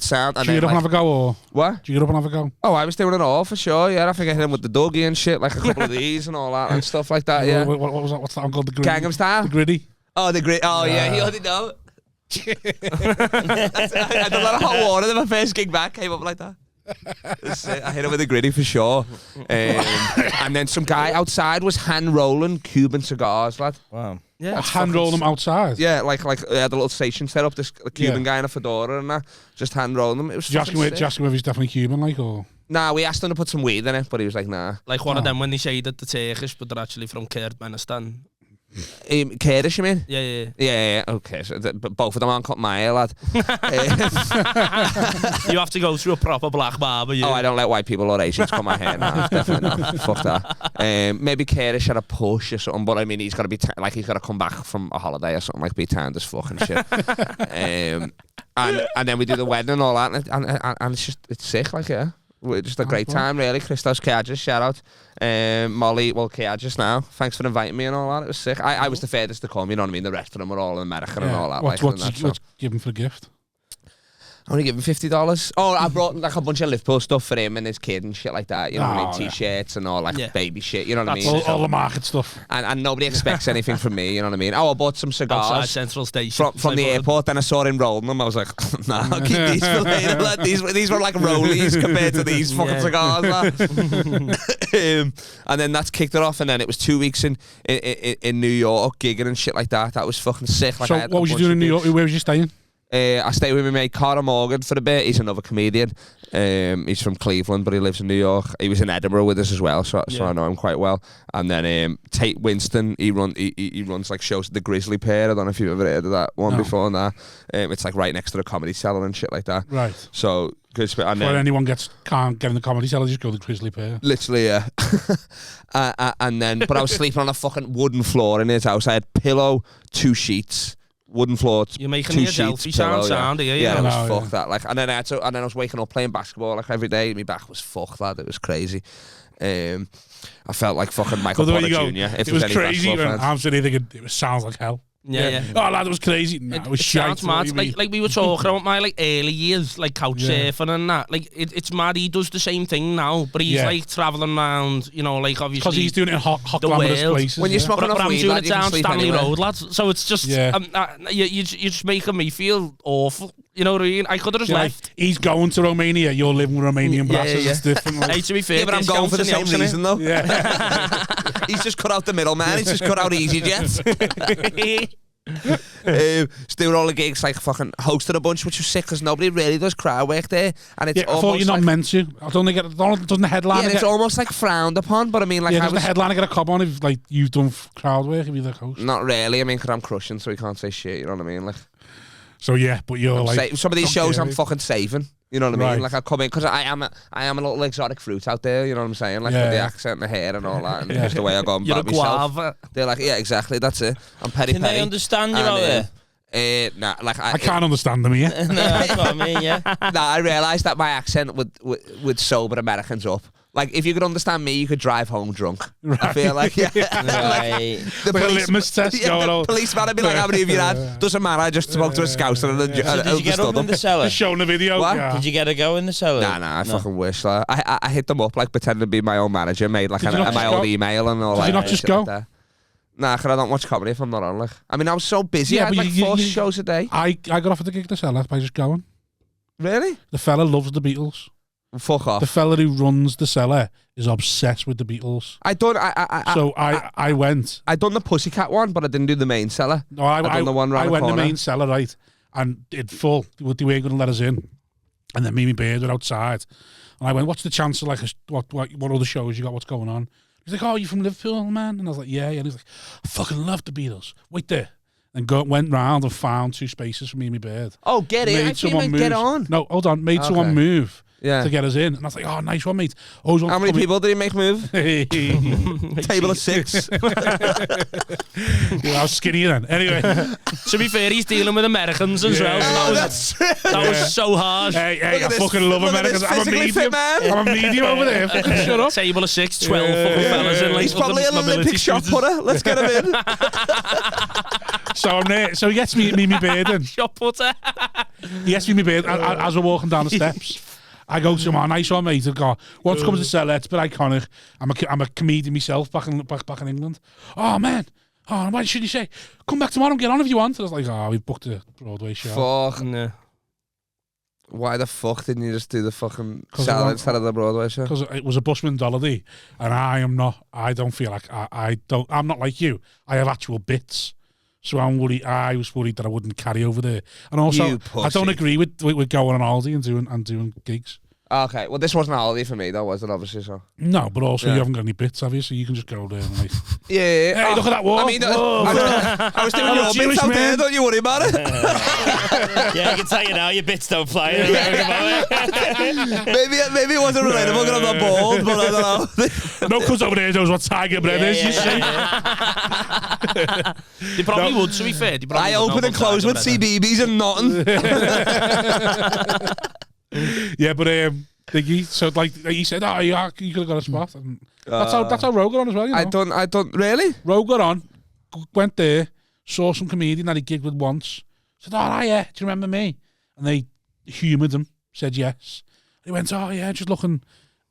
sound. Do you get up and have a go or what? Do you get up and have a go? Oh, I was doing it all for sure. Yeah, I think I hit him with the Dougie and shit, like a couple of these and all that and stuff like that. Yeah. What was that? What's that one called? The Gritty? Gangnam Style. The Gritty. Oh, the Gritty. Oh yeah, you already know. I had a lot of hot water. Then my first gig back came up like that. I hit him with a Gritty for sure. And then some guy outside was hand rolling Cuban cigars, lad. Wow. Yeah, hand roll them outside. Yeah, like they had a little station set up. This Cuban guy in a fedora and that, just hand rolling them. It was just asking if he's definitely Cuban, like, or. Nah, we asked him to put some weed in it, but he was like, nah. Like one of them when they say that they're Turkish, but they're actually from Kurdistan. Kurdish, you mean? Yeah. Okay, so both of them aren't cut my hair, lad. You have to go through a proper black barber. Oh, I don't let white people or Asians cut my hair. No, definitely not. Fuck that. Maybe Kurdish had a push or something, but I mean, he's got to be like he's got to come back from a holiday or something, like be tanned as fuck and shit. And then we do the wedding and all that, and it's sick, like We're just a great time, really. Christos Kiadjis, shout out. Molly, Kiadjis now. Thanks for inviting me and all that. It was sick. I was the furthest to come, you know what I mean? The rest of them were all in America and all that. What's give him for a gift? I only give him $50. Oh, I brought like a bunch of Liverpool stuff for him and his kid and shit like that. You know what I mean? T-shirts and all like baby shit. You know what I mean? All the market stuff. And nobody expects anything from me. You know what I mean? Oh, I bought some cigars outside Central Station from the airport. Then I saw him rolling them. I was like, nah, I'll keep these for later. Like, these were like rollies compared to these fucking cigars. And then that's kicked it off. And then it was 2 weeks in New York gigging and shit like that. That was fucking sick. Like, so what was you doing in New York? Where was you staying? I stayed with my mate Cara Morgan for a bit. He's another comedian. He's from Cleveland, but he lives in New York. He was in Edinburgh with us as well, so I know him quite well. And then Tate Winston, he runs like shows at the Grizzly Pear. I don't know if you've ever heard of that one before. Now it's like right next to the Comedy Cellar and shit like that. Right. So good. And then anyone can't get in the Comedy Cellar, just go to the Grizzly Pear. Literally, yeah. And then, but I was sleeping on a fucking wooden floor in his house. I had pillow, 2 sheets. Wooden floor. You're making the Adelphi sound, yeah. It was fucked that. Like, and then I was waking up playing basketball like every day. My back was fucked, lad. It was crazy. I felt like fucking Michael Porter Jr. It was crazy. I'm sitting thinking it sounds like hell. Yeah. Oh, lad, it was crazy. No, it was shite. Mad. Like we were talking about my like early years, like couch surfing and that. Like it's mad. He does the same thing now, but he's like traveling around. You know, like obviously because he's doing it in hot glamorous places. When you're smoking enough weed, I'm doing it down Stanley Road, lads. So it's just you're just making me feel awful. You know what I mean? I could have just left. He's going to Romania. You're living with Romanian brasses. It's different. Hey, to be fair, but I'm going for the same reason though. Yeah. He's just cut out the middle man. He's just cut out EasyJet. Doing all the gigs, like fucking hosted a bunch, which was sick because nobody really does crowd work there, and it's I thought you're not meant to. I don't think doesn't the headliner. Yeah, it's almost like frowned upon. But I mean, like, does the headliner get a cob on if like you've done crowd work if you're the host? Not really. I mean, because I'm crushing, so he can't say shit. You know what I mean? Like, so yeah, but you're like some of these shows I'm fucking saving. You know what I mean? Right. Like I come in because I am a little exotic fruit out there. You know what I'm saying? Like with the accent and the hair and all that, and just the way I go about myself. Guava. They're like, yeah, exactly. That's it. I'm peri Can peri. they understand you out there? Nah, like I can't understand them here. No, that's what I mean. Yeah. Nah, I realised that my accent would sober Americans up. Like, if you could understand me, you could drive home drunk. Right. I feel like, yeah. Right. The like a litmus test going on. The policeman would be like, how many of you had? Doesn't matter, I just spoke to a scouser and So did you get up in the cellar? Just showing the video. What? Yeah. Did you get a go in the cellar? Nah, I fucking wish. Like, I hit them up, like, pretending to be my own manager, made like my old email and all that. Did you not just go? Like nah, because I don't watch comedy if I'm not on, like. I mean, I was so busy, I had like 4 shows a day. I got offered the gig at the cellar by just going. Really? The fella loves the Beatles. Fuck off. The fella who runs the cellar is obsessed with the Beatles. I went. I done the Pussycat one, but I didn't do the main cellar. No, I done the one round I went the corner. the main cellar, right, and it full. They weren't going to let us in, and then me and my beard were outside, and I went, "What's the chance of like what other shows you got? What's going on?" He's like, "Oh, you from Liverpool, man?" And I was like, "Yeah." And he's like, "I fucking love the Beatles. Wait there." And went round and found 2 spaces for me and my beard. Oh, get it! I think get on. No, hold on. Made someone move. Yeah. To get us in. And I was like, oh, nice one, mate. How many people did he make move? Table of 6. I was skinny then. Anyway. To be fair, he's dealing with Americans as well. So that was so harsh. Hey, I fucking love Americans. I'm a medium. I'm a medium over there. Fucking shut up. Table of 6, 12 fucking fellas in. Like, he's probably an Olympic shot putter. Let's get him in. So I'm there. So he gets me my beard in. Shot putter. He gets me my beard as we're walking down the steps. I go to my nice one, mate. I go, once comes to cellar, it's a bit iconic. I'm a comedian myself back in England. Oh, man. Oh, why should you say? Come back tomorrow and get on if you want. And I was like, oh, we booked a Broadway show. Fuck. No. Why the fuck didn't you just do the fucking cellar instead of the Broadway show? Because it was a busman holiday, and I'm not like you. I have actual bits. So I'm worried. I was worried that I wouldn't carry over there, and also I don't agree with going on holiday and doing gigs. Okay, well this wasn't a holiday for me, though, was it? Obviously, so no, but also you haven't got any bits, have you? So you can just go there and like, yeah. Hey, look at that wall. I mean, I was doing your bits out there. Don't you worry about it. Yeah, I can tell you now, your bits don't fly. Maybe it wasn't relatable because I'm not bald, but I don't know. No, because over there knows what Tiger Bread is. You see. They probably would, to be fair. I open and close with CBeebies and nothing. Yeah, but Diggy, so like he said, oh, you could have got a spot, and that's how Rogue got on as well. You know? I don't really. Rogue got on, went there, saw some comedian that he gigged with once. Said, oh yeah, do you remember me? And they humoured him, said yes. He went, oh yeah, just looking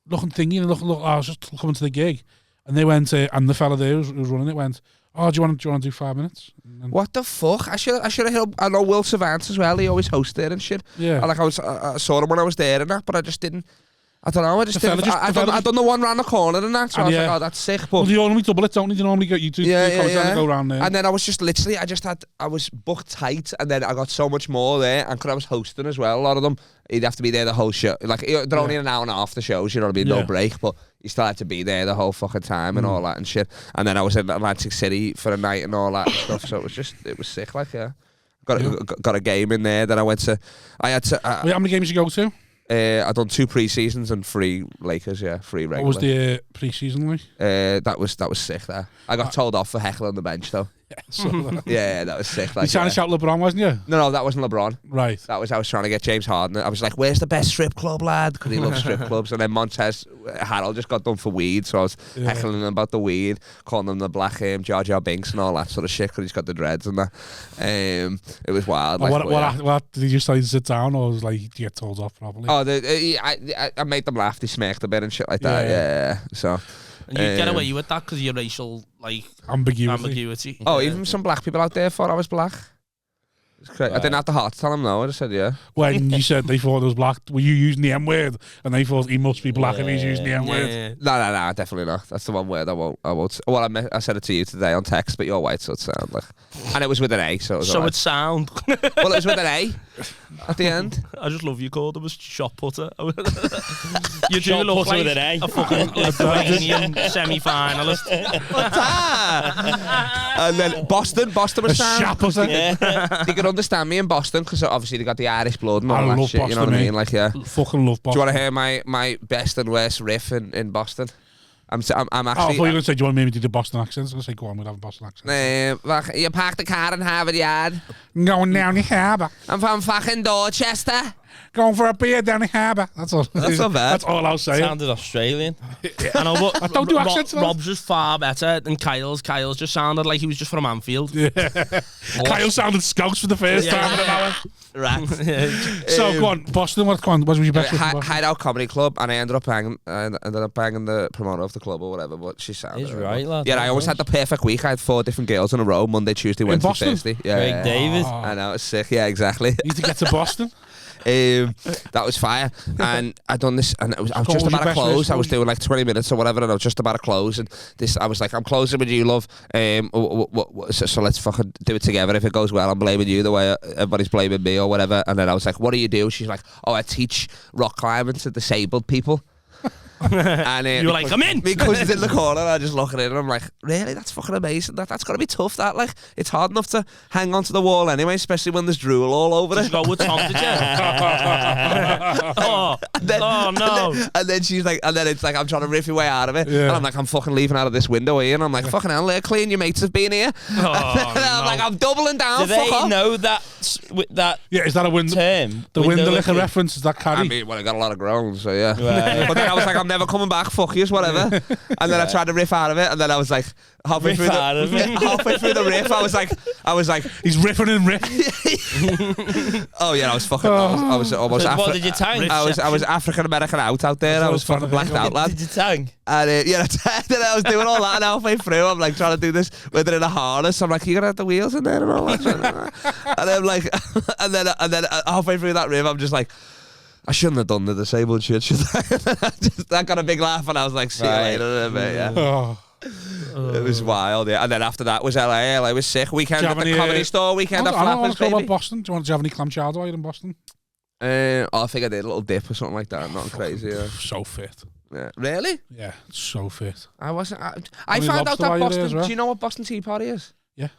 thingy, and look. I was just coming to the gig, and they went, and the fella there who was running it went, oh, do you want to do 5 minutes? What the fuck? I should have hit up. I know Will Savant as well. He always hosts there and shit. Yeah. I saw him when I was there and that, but I just didn't. I don't know. I done the one round the corner and that. So I was like, oh, that's sick. But well, you normally double it, don't you? You normally get you to go around there. And then I was just literally, I was booked tight, and then I got so much more there. And because I was hosting as well, a lot of them, he'd have to be there the whole show. Like they're only an hour and a half the shows, you know what I mean? No break, but you still had to be there the whole fucking time and all that and shit. And then I was in Atlantic City for a night and all that and stuff. So it was sick. Like got a game in there. Then I went to. Wait, how many games did you go to? I done 2 pre-seasons and 3 Lakers, 3 regular. What was the pre-season like? That was sick there. I got told off for heckling on the bench though. Yeah, that was sick. Like, you trying to shout LeBron, wasn't you? No, that wasn't LeBron. Right. I was trying to get James Harden. I was like, where's the best strip club, lad? Because he loves strip clubs. And then Montez Harrell just got done for weed, so I was heckling him about the weed, calling him the black Jar Jar Binks and all that sort of shit because he's got the dreads and that. It was wild. Like, what did you just like sit down, or was like you get told off probably? Oh, I made them laugh. They smirked a bit and shit like that. Yeah. So. And you get away with that because of your racial ambiguity. Oh, even some black people out there thought I was black. I didn't have the heart to tell them no. I just said yeah. When you said they thought it was black, were you using the M word? And they thought he must be black if he's using the M word. No, definitely not. That's the one word I won't. Well, I said it to you today on text, but you're white, so it sounds like. And it was with an A, so it was. So it sound. Well, it was with an A. at the end. I just love you called him a shot putter. You do Shot look putter like with an A. a fucking Lithuanian semi-finalist. And then Boston was sound. Shot putter. Yeah. They could understand me in Boston because obviously they got the Irish blood and all I that love shit. Boston, you know what I mean? mate. Like, yeah. Fucking love Do Boston. you want to hear my best and worst riff in Boston? I'm I thought you actually. were going to say, do you want me to do the Boston accent? I was going to say, go on, we'll have a Boston accent. You park the car in Harvard Yard. Going down the harbour. I'm from fucking Dorchester. Going for a beer down the harbour. That's all. That's not bad. That's all I'll say. Sounded Australian. I know, but I don't do accents. Rob's is far better than Kyle's. Kyle's just sounded like he was just from Anfield. Kyle sounded Scouse for the first time in an hour. Right. So, go on, Boston, what was your best riff in Boston? Hideout Comedy Club, and I ended up banging the promoter of the club or whatever, but she sounded He's right, lad. Yeah, I always had the perfect week. I had 4 different girls in a row, Monday, Tuesday, Wednesday, Boston? Thursday. Yeah, Craig yeah. David. I know, it's sick. Yeah, exactly. You need to get to Boston. That was fire, and I done this, and I was just about to close. I was doing like 20 minutes or whatever, and I was just about to close. And I was like, I'm closing with you, love. So let's fucking do it together. If it goes well, I'm blaming you the way everybody's blaming me or whatever. And then I was like, what do you do? She's like, oh, I teach rock climbing to disabled people. And You were like, I'm in. because it's in the corner. I just look at it and I'm like, really? That's fucking amazing. That's got to be tough. That like, it's hard enough to hang onto the wall anyway, especially when there's drool all over Did it. you go with Tom, did you? No. And then she's like, and then it's like I'm trying to riff your way out of it, Yeah. and I'm like, I'm fucking leaving out of this window here, and I'm like, fucking hell, let clean, your mates have been here. And I'm like, I'm doubling down. Do fuck they off. know that with that Yeah, is that a window? term? The window licker licker? reference, is that carry? I mean, well, I got a lot of groans, so yeah. Right. But then I was like, I'm never coming back. Fuck yous, whatever. And then I tried to riff out of it, and then I was like, halfway Riff through out of it. halfway through the riff, I was like, He's riffing and riffing. oh yeah, I was fucking. I was almost. So what did you tang? I was African American out there. I was fucking blacked out, lad. Did you tang? And yeah, then I was doing all that, and halfway through, I'm like trying to do this with it in a harness. I'm like, you gonna have the wheels in there and all that. And I'm like, and then halfway through that riff, I'm just like, I shouldn't have done the disabled shit, should I? I got a big laugh, and I was like, see you later, mate. Yeah. Oh. It was wild, yeah. And then after that was LA. LA was sick. Weekend at the Comedy Store. Weekend at I don't want Flappers, to go about baby. Boston. Do you have any clam chowder while you're in Boston? I think I did a little dip or something like that. Nothing crazy, yeah. So fit. Yeah. Really? Yeah, so fit. I wasn't. I Only found out lobster that while you're there Boston. as well? Do you know what Boston Tea Party is? Yeah.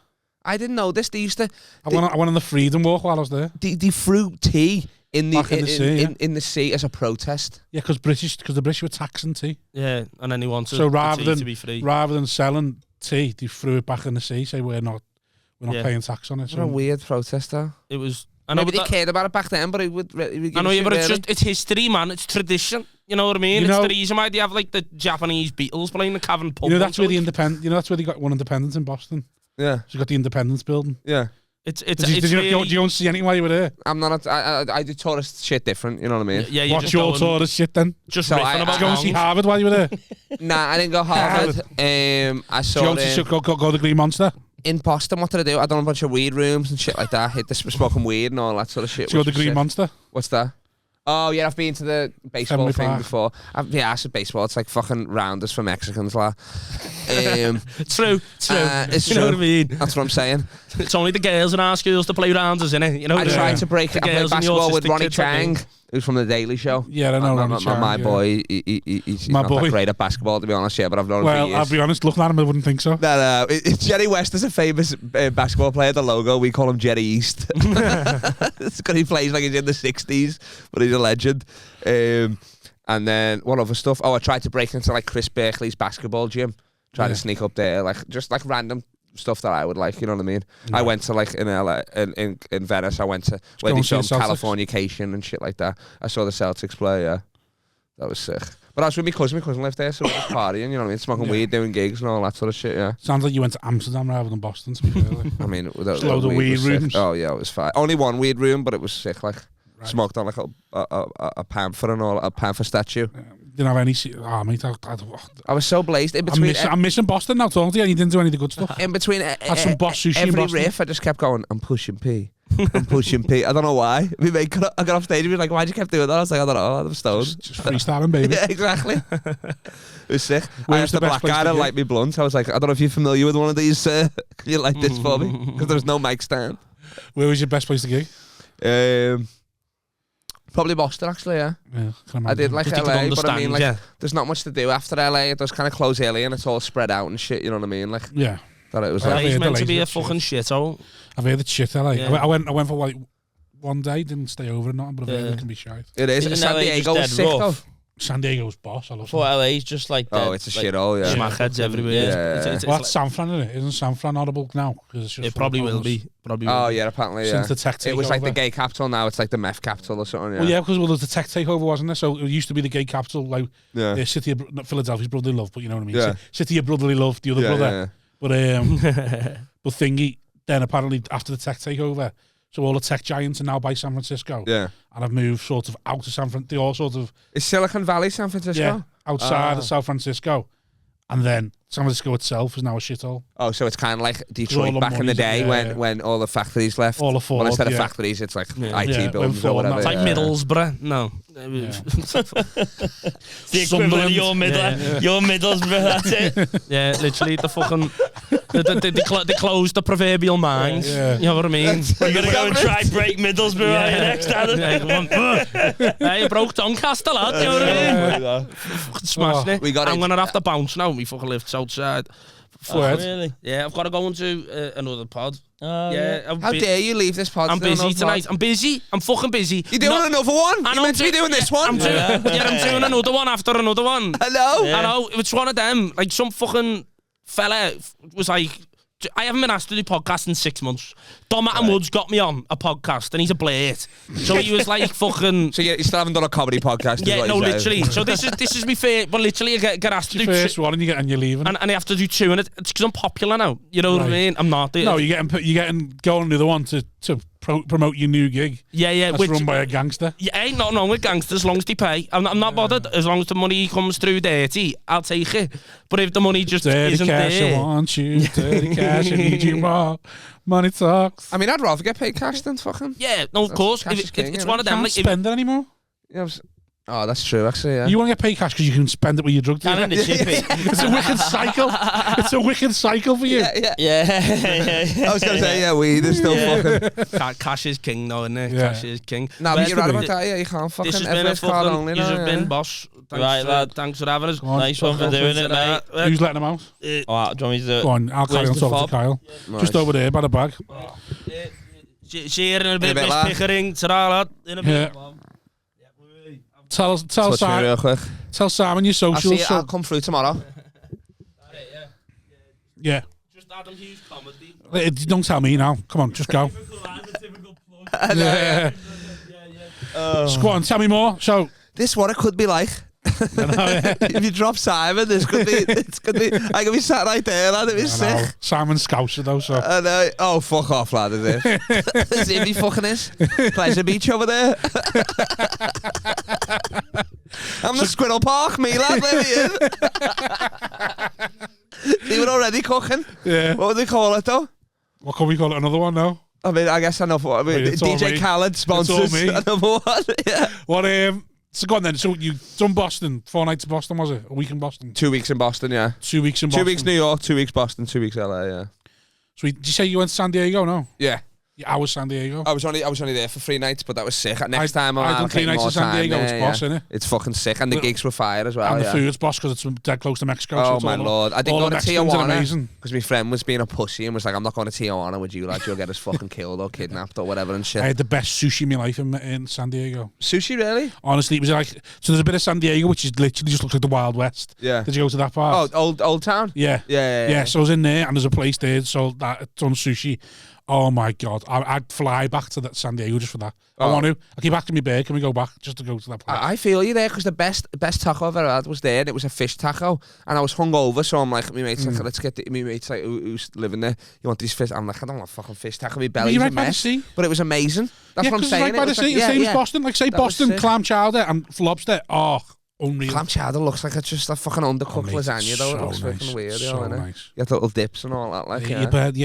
I didn't know this. They used to. I went on the Freedom Walk while I was there. They fruit tea in Back in the sea, yeah. in the sea as a protest. Yeah, because the British were taxing tea. Yeah, and then he wanted So the tea to be free. rather than selling tea, they threw it back in the sea. Say we're not paying tax on it. What So a weird protest, though. It was. I know, Maybe but they cared about it back then, but it would. I know, yeah, but it's history, man. It's tradition. You know what I mean? You It's know- the reason why they have like the Japanese Beatles playing the Cavern pub. you know that's where once the independent. You know that's where they got one Independence in Boston. Yeah, So you got the Independence building. yeah. It's Did you really, do you want to see anything while you were there? I'm not. I do tourist shit different. You know what I mean? yeah. You What's just your go and tourist shit then? just So riffing I- Did about you go and see songs. Harvard while you were there? Did Nah, I didn't go Harvard. I you go saw to go the Green Monster? in Boston. What did I do? I done a bunch of weed rooms and shit like that. Hit the smoking weed and all that sort of shit. Did you go which to the was Green sick. Monster? What's that? Oh yeah, I've been to the baseball Fenway thing Park. before. Yeah, I said baseball. It's like fucking rounders for Mexicans, like. True. It's You know true. what I mean? That's what I'm saying. It's only the girls in our schools to play rounders, innit? You know. I tried to break. I the played girls and the basketball with autistic Ronnie kids like Chang, me. who's from the Daily Show. Yeah, I know Ronnie Chang, My yeah. boy, he's My not boy. that great at basketball, to be honest. Yeah, but I've known him for Well, years. I'll be honest. Looking at him, I wouldn't think so. No, it's Jerry West is a famous basketball player. The logo, we call him Jerry East. It's because he plays like he's in the 60s, but he's a legend. And then what other stuff? Oh, I tried to break into like Chris Berkeley's basketball gym. Tried to sneak up there, like just like random stuff that I would like. You know what I mean? Yeah. I went to like in LA, in Venice. I went to where go they and see the filmed Celtics? Californication and shit like that. I saw the Celtics play. Yeah, that was sick. But I was with my cousin. My cousin lived there, so we were just partying. You know what I mean? Smoking Yeah. weed, doing gigs and all that sort of shit. Yeah. Sounds like you went to Amsterdam rather than Boston. To be fair, like. I mean, Just load of weed was sick. rooms. Oh yeah, it was fine. Only one weed room, but it was sick. Like Right. smoked on like a panther and all, a panther statue. Didn't have any. Mate, I was so blazed in between. I'm missing Boston now. Talking to you, and you didn't do any of the good stuff. In between Had some boss sushi in every Boston. riff, I just kept going, I'm pushing P. I'm pushing P. I don't know why. My mate I got off stage and he was like, why'd you keep doing that? I was like, I don't know, I'm stoned. Just freestyling, baby. Yeah, exactly. It was sick. Where I was asked the the best black place guy to to gig? light me blunt. I was like, I don't know if you're familiar with one of these. Can you light this for me? Because there was no mic stand. Where was your best place to gig? Probably Boston, actually, yeah. I did like LA, but I mean, like, there's not much to do after LA. It does kind of close early and it's all spread out and shit, you know what I mean? Like, yeah. That it was LA's meant to be a fucking shithole. I've heard it's shit, LA. Yeah. I went for like one day, didn't stay over or nothing, but I've heard it can be shite. It is. San Diego was sick, though. San Diego's boss. I love it. LA's just like dead. Oh, it's a shithole, yeah. Smackheads everywhere. Yeah. Well, that's San Fran, isn't it? Isn't San Fran audible now? It probably will be. Yeah, apparently, yeah. Since the tech takeover. It was like the gay capital, now it's like the meth capital or something, yeah. Well, yeah, because there was the tech takeover, wasn't there? So it used to be the gay capital, like the city of Philadelphia's brotherly love, but you know what I mean? Yeah. City of brotherly love, the other brother. Yeah. But thingy, then apparently after the tech takeover, so all the tech giants are now by San Francisco. Yeah. And I've moved sort of out of San Francisco. They all sort of... Is Silicon Valley San Francisco? Yeah, outside of San Francisco. And then San Francisco itself is now a shithole. Oh, so it's kind of like Detroit back in the day when all the factories left. All the Ford, well, instead of factories, it's like IT buildings or whatever. It's like Middlesbrough. No. The equivalent of your Middlesbrough, that's it. Yeah, literally the fucking... They closed the proverbial mines. Yeah. You know what I mean? We're going to go and try break Middlesbrough next, Adam. Hey, you broke Doncaster, lad. You know what I mean? Fucking smashing it. I'm going to have to bounce now. Me fucking lift's outside. Really? Yeah, I've got to go into another pod. Yeah. How dare you leave this pod? I'm busy tonight. I'm busy. I'm fucking busy. You're doing another one? You're meant to be doing this one? I'm doing another one after another one. Hello? I know. It's one of them. Like, some fucking fella was like, I haven't been asked to do podcasts in 6 months. Dom Woods got me on a podcast and he's a blade. So he was like fucking... So you still haven't done a comedy podcast? Yeah, no, literally. So this is me fair, but literally I get asked to do... First one and you're leaving. And I have to do two and it's because I'm popular now. You know what I mean? I'm not... No, you're getting going to the one to promote your new gig. Yeah. That's run by a gangster. Yeah, ain't nothing wrong with gangsters as long as they pay. I'm not bothered. As long as the money comes through dirty, I'll take it. But if the money just isn't cash, there... I want you. Dirty cash, I need you more. Money talks. I mean, I'd rather get paid cash than fucking... Yeah, no, of course. It's one of them. You can't spend it anymore. Yeah, oh, that's true, actually, yeah. You want to get paid cash because you can spend it with your drug dealer. It's a wicked cycle. It's a wicked cycle for you. Yeah. I was going to say, weed is still fucking... Cash is king, though, isn't it? Yeah. Cash is king. No, but you're right about that, yeah. You can't fucking... This has been a fucking... You've been boss. Right, lad. Thanks for having us. Nice one for doing it, mate. Who's letting them out? Do you want me to do it? Go on, I'll carry on talking to Kyle. Nice. Just over there by the bag. Share in a bit, Miss Pickering. Ta-ra, lad. In a bit. Tell Simon your socials. I'll come through tomorrow. Yeah. Just Adam Hughes comedy. Don't tell me now. Come on, just go. Yeah. Go on, tell me more. So this is what it could be like. If you drop Simon, I could be sat right there, lad. It was sick. Simon's Scouser though, so. Oh, fuck off, lad, is it? As if he fucking is. Pleasure Beach over there. I'm the Squirrel Park, me, lad. They were already cooking. Yeah. What would they call it, though? What can we call it? Another one now? I mean, I guess I know what. I mean, DJ Khaled sponsors another one. Yeah. What, so go on then. So you done Boston, 4 nights in Boston, was it? A week in Boston? 2 weeks in Boston, yeah. 2 weeks in Boston. 2 weeks New York, 2 weeks Boston, 2 weeks LA, yeah. So did you say you went to San Diego? No. Yeah. I was San Diego. I was only there for 3 nights, but that was sick. Next time I done 3 nights in San Diego. It's boss, innit? It's fucking sick, and the gigs were fire as well. And the food's boss because it's dead close to Mexico. Oh my lord! I didn't go to Tijuana because my friend was being a pussy and was like, "I'm not going to Tijuana with you, lad. You'll get us fucking killed or kidnapped or whatever and shit." I had the best sushi in my life in San Diego. Sushi, really? Honestly, it was like so. There's a bit of San Diego which is literally just looks like the Wild West. Yeah. Did you go to that part? Oh, old town. Yeah. Yeah. So I was in there, and there's a place there so that done sushi. Oh my god! I'd fly back to that San Diego just for that. I want to. I keep asking me back. Can we go back just to go to that place? I feel you there because the best taco I've ever had was there. And it was a fish taco, and I was hungover, so I'm like, my mate's like, let's get my mate's like, who's living there? You want these fish? I'm like, I don't want fucking fish taco. My belly's a mess. But it was amazing. That's what I'm saying. Right by the sea. The same as Boston. Like say Boston clam chowder and lobster. Oh. Unreal. Clam chowder looks like it's just a fucking undercooked lasagna, though. It looks fucking weird, so nice. You have little dips and all that, like. You bet.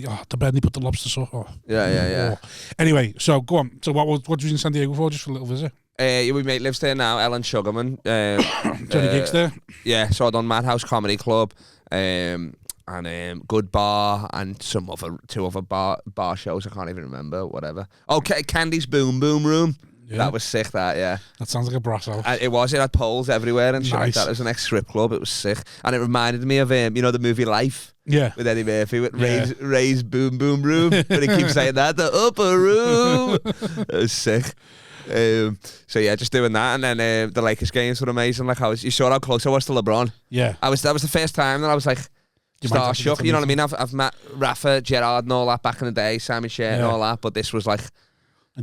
Oh, the bed they put the lobster sauce. Oh. Yeah. Oh. Anyway, so go on. So what did you in San Diego for? Just for a little visit? My mate lives there now, Ellen Sugarman. Johnny gigs there. Yeah, so I done Madhouse Comedy Club. Good Bar, and two other bar shows. I can't even remember. Whatever. Oh, Candy's Boom Boom Room. Yeah. That was sick. That sounds like a brass house. It was. It had poles everywhere and shit like that. It was an ex-strip club. It was sick, and it reminded me of the movie Life. Yeah, with Eddie Murphy with Ray's Boom Boom Room. But he keeps saying that, the upper room. It was sick. So yeah, just doing that, and then the Lakers games were amazing. Like you saw how close I was to LeBron. Yeah, that was the first time that I was like starstruck. You know what I mean? I've met Rafa, Gerrard, and all that back in the day, Simon Sher and all that, but this was like.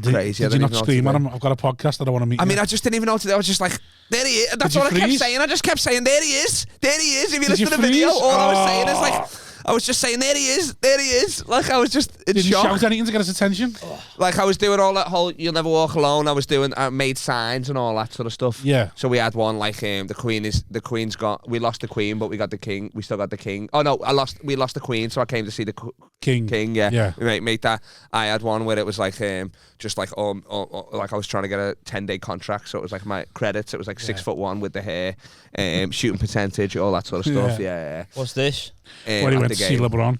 Crazy. Did you not scream at him? I've got a podcast that I want to meet. I mean, I just didn't even know what to do. I was just like, there he is. That's all I kept saying. I just kept saying, there he is. There he is. If you listen to the video, all I was saying is like, I was just saying, there he is. There he is. Like, I was just in shock. Did you shout anything to get his attention? Like, I was doing all that whole You'll Never Walk Alone. I made signs and all that sort of stuff. Yeah. So we had one like, we lost the Queen, but we got the King. We still got the King. Oh no, we lost the Queen, so I came to see the King. Yeah. We made that. I had one where it was like, just like, like I was trying to get a 10-day contract, so it was like my credits. It was like 6'1" with the hair, shooting percentage, all that sort of stuff. Yeah. What's this? When he went to see LeBron.